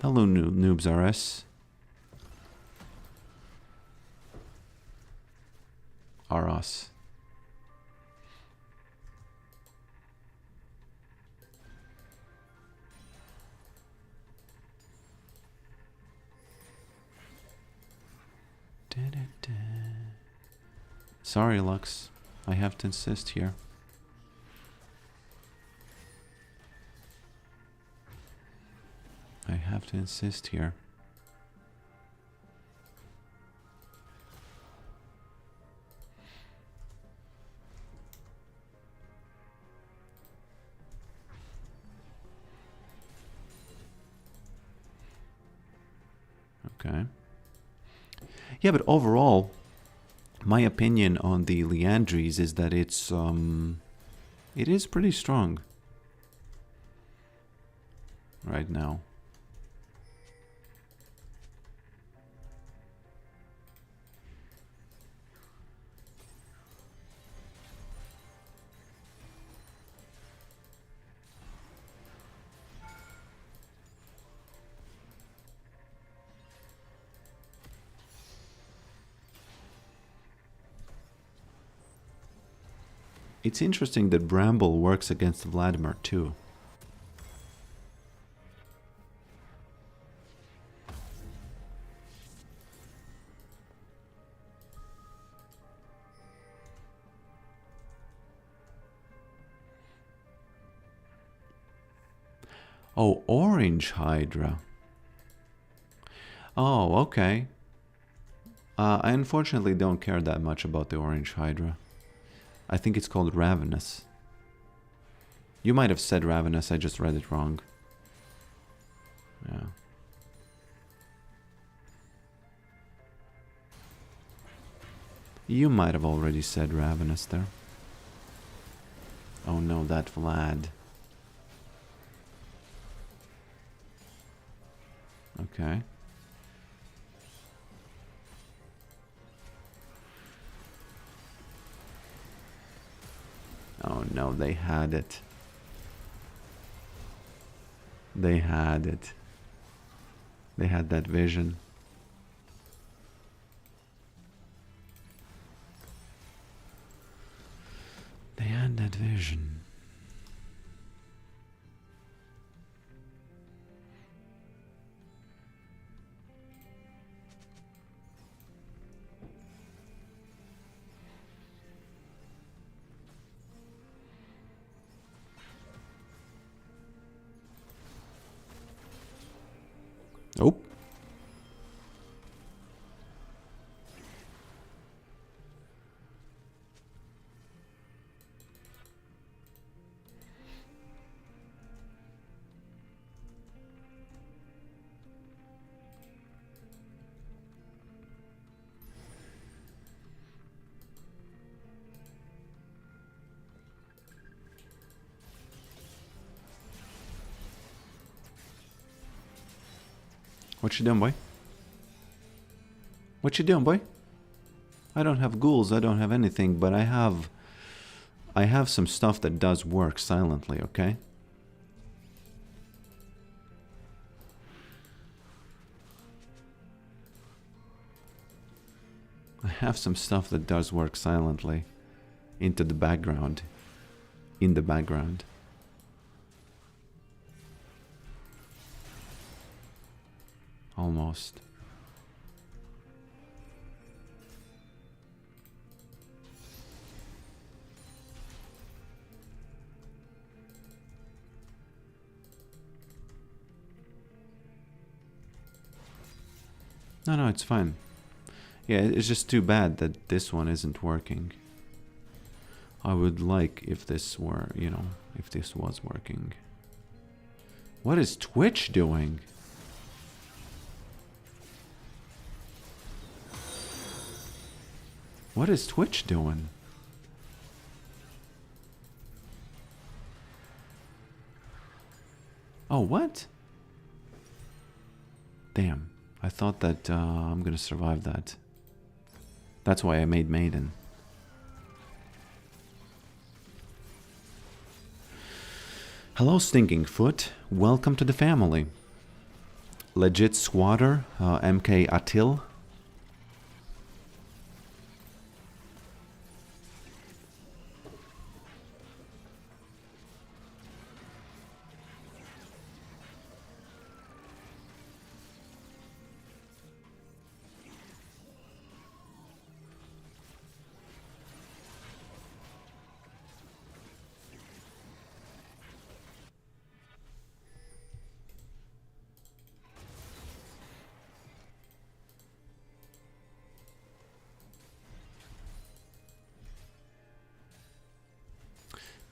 Hello, Noobs RS. RS. Sorry, Lux. I have to insist here. have to insist here? Okay. Yeah, but overall, my opinion on the Leandries is that it is pretty strong right now. It's interesting that Bramble works against Vladimir too. Oh, Orange Hydra. Oh, okay. I unfortunately don't care that much about the Orange Hydra. I think it's called Ravenous. You might have said Ravenous, I just read it wrong. Yeah. You might have already said Ravenous there. Oh no, that Vlad. Okay. Oh no, they had it. They had it. They had that vision. They had that vision. Oh. What you doing, boy? What you doing, boy? I don't have ghouls, I don't have anything, but I have some stuff that does work silently, okay? I have some stuff that does work silently into the background. In the background. Almost. No, it's fine. Yeah, it's just too bad that this one isn't working. I would like if this were, you know, if this was working. What is Twitch doing? What is Twitch doing? Oh, what? Damn. I thought that I'm gonna survive that. That's why I made Maiden. Hello, Stinking Foot. Welcome to the family. Legit Squatter, MK Atil.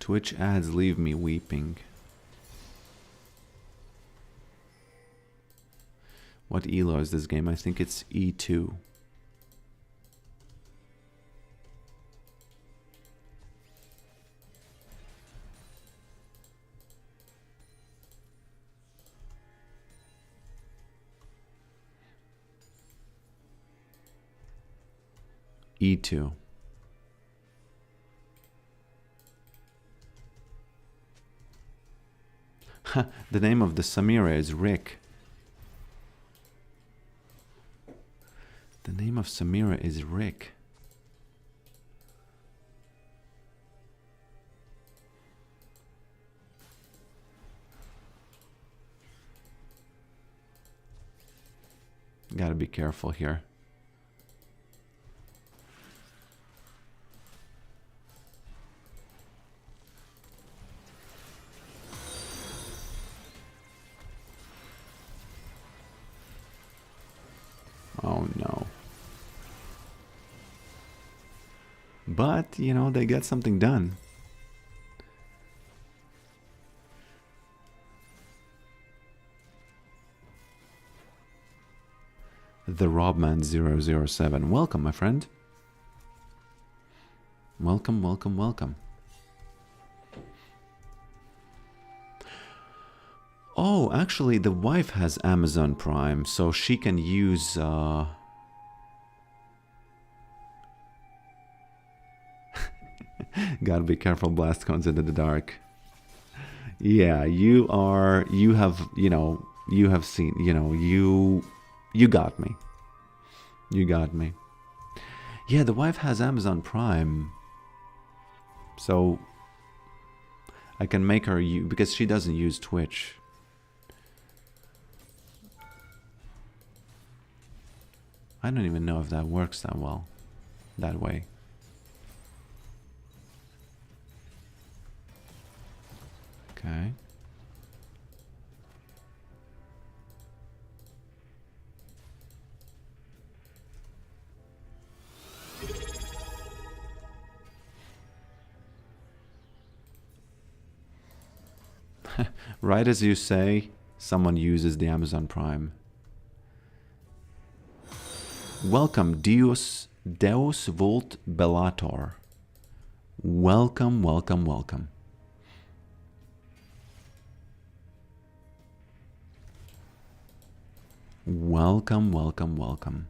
Twitch ads leave me weeping. What elo is this game? I think it's E2. E2. The name of the Samira is Rick. The name of Samira is Rick. Gotta be careful here. Oh no. But, you know, they get something done. The Robman007. Welcome, my friend. Welcome, welcome, welcome. Oh, actually, the wife has Amazon Prime, so she can use... Gotta be careful, blast cones into the dark. Yeah, you have seen, you got me. You got me. Yeah, the wife has Amazon Prime. So I can make her use, because she doesn't use Twitch. I don't even know if that works that well, that way. Okay. Right as you say, someone uses the Amazon Prime. Welcome, Deus Vult Bellator. Welcome, welcome, welcome. Welcome, welcome, welcome.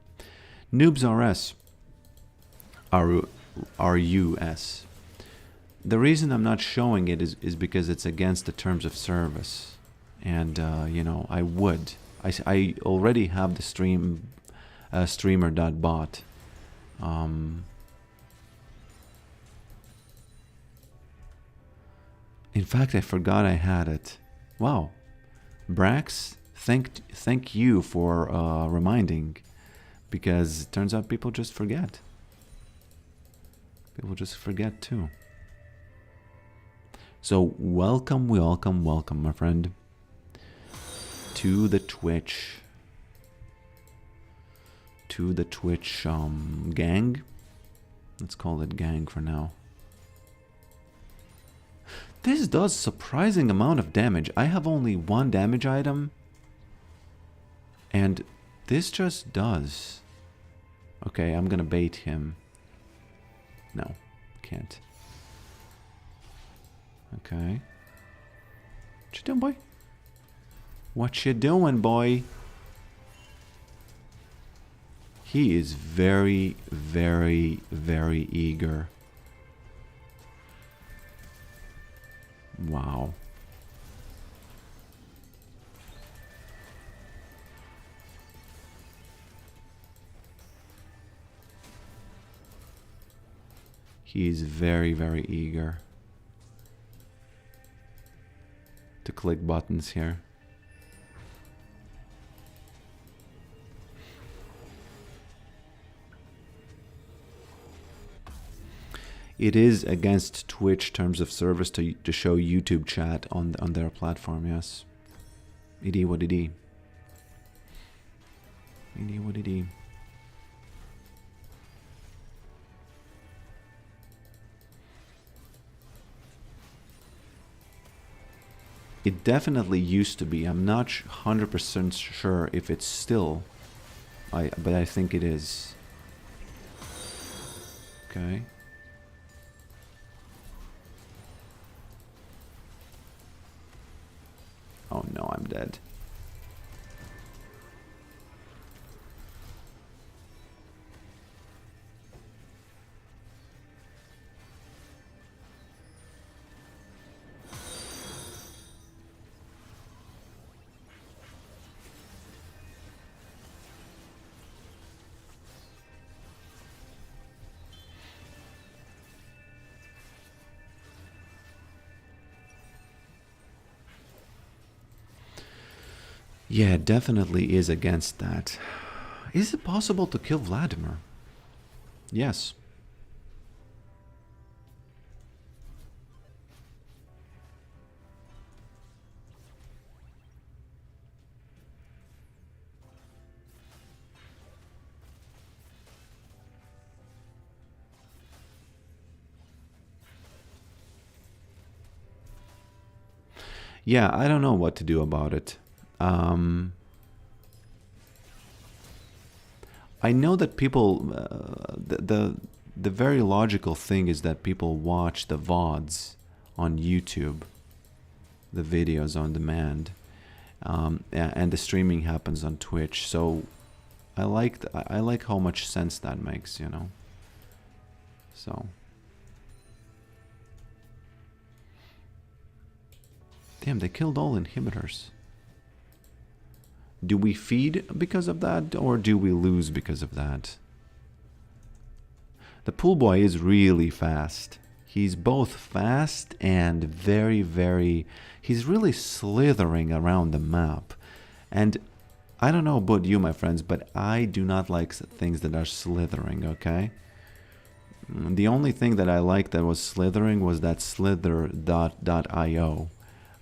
Noobs RS. RUS. The reason I'm not showing it is because it's against the terms of service. And, you know, I already have the streamer.bot. In fact, I forgot I had it. Wow. Brax, thank you for reminding, because it turns out people just forget. People just forget too. So welcome, welcome, welcome, my friend, to the Twitch. To the Twitch gang. Let's call it gang for now. This does surprising amount of damage. I have only one damage item, and this just does. Okay, I'm gonna bait him. No, can't. Okay. What you doing, boy? What you doing, boy? He is very, very, very eager. Wow. He is very, very eager to click buttons here. It is against Twitch terms of service to show YouTube chat on their platform, yes. It is what it is. It is what it is. It definitely used to be. I'm not 100% sure if it's still. But I think it is. Okay. Oh no, I'm dead. Yeah, it definitely is against that. Is it possible to kill Vladimir? Yes. Yeah, I don't know what to do about it. I know that people, the very logical thing is that people watch the VODs on YouTube, the videos on demand, and the streaming happens on Twitch. So I like how much sense that makes, you know. So damn, they killed all inhibitors. Do we feed because of that, or do we lose because of that? The pool boy is really fast. He's both fast and very... He's really slithering around the map. And I don't know about you, my friends, but I do not like things that are slithering, okay? The only thing that I liked that was slithering was that slither.io.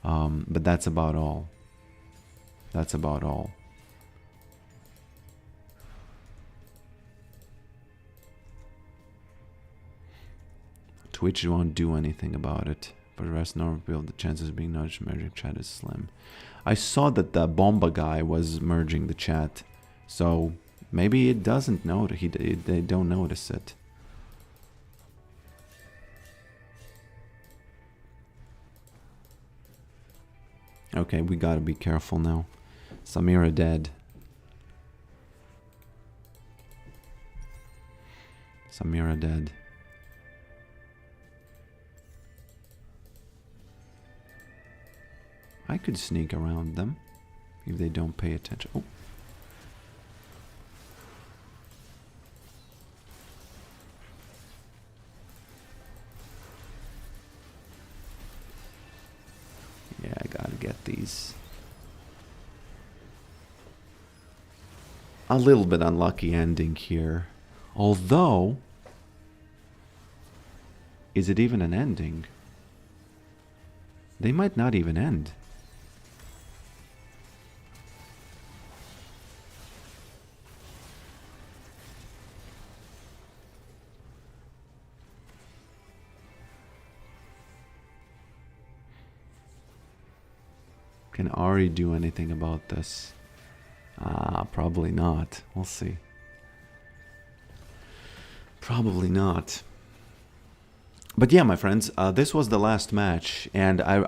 But that's about all. That's about all. Twitch won't do anything about it. For the rest, normal people, the chances of being noticed merging chat is slim. I saw that the Bomba guy was merging the chat, so maybe it doesn't know. They don't notice it. Okay, we gotta be careful now. Samira dead. Samira dead. I could sneak around them if they don't pay attention. Oh. Yeah, I gotta get these. A little bit unlucky ending here. Although, is it even an ending? They might not even end. Can Ari do anything about this? Probably not. We'll see. Probably not. But yeah, my friends, this was the last match, and I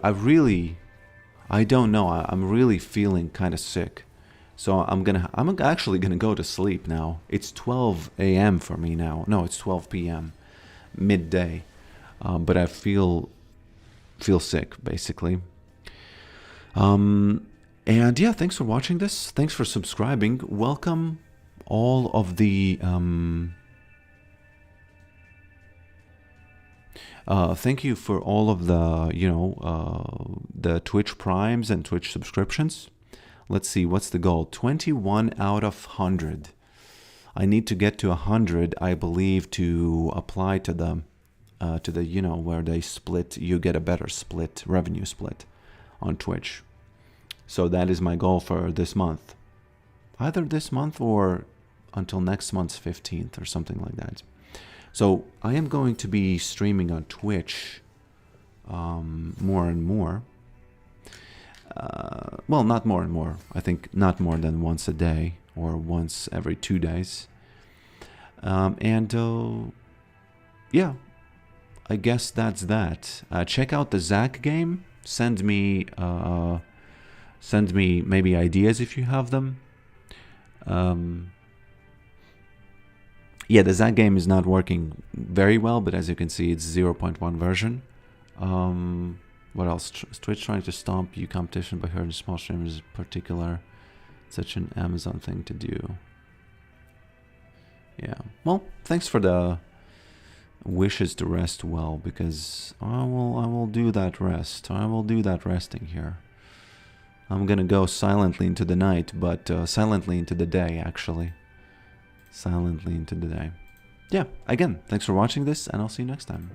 don't know. I'm really feeling kind of sick, so I'm actually gonna go to sleep now. It's 12 a.m. for me now. No, it's 12 p.m. midday, but I feel sick basically. And yeah, thanks for watching this. Thanks for subscribing. Welcome all of the thank you for all of the, the Twitch Primes and Twitch subscriptions. Let's see, what's the goal? 21 out of 100. I need to get to 100, I believe, to apply to the where they split. You get a better split, revenue split on Twitch. So that is my goal for this month. Either this month or until next month's 15th or something like that. So I am going to be streaming on Twitch more and more. well, not more and more. I think not more than once a day or once every 2 days. Yeah, I guess that's that. Check out the Zac game. Send me maybe ideas if you have them. Yeah, the Zac game is not working very well, but as you can see, it's 0.1 version. What else? Twitch trying to stomp you competition by hurting small streamers is particular. Such an Amazon thing to do. Yeah. Well, thanks for the wishes to rest well, because I will do that rest. I will do that resting here. I'm gonna go silently into the night, but silently into the day, actually. Silently into the day. Yeah, again, thanks for watching this, and I'll see you next time.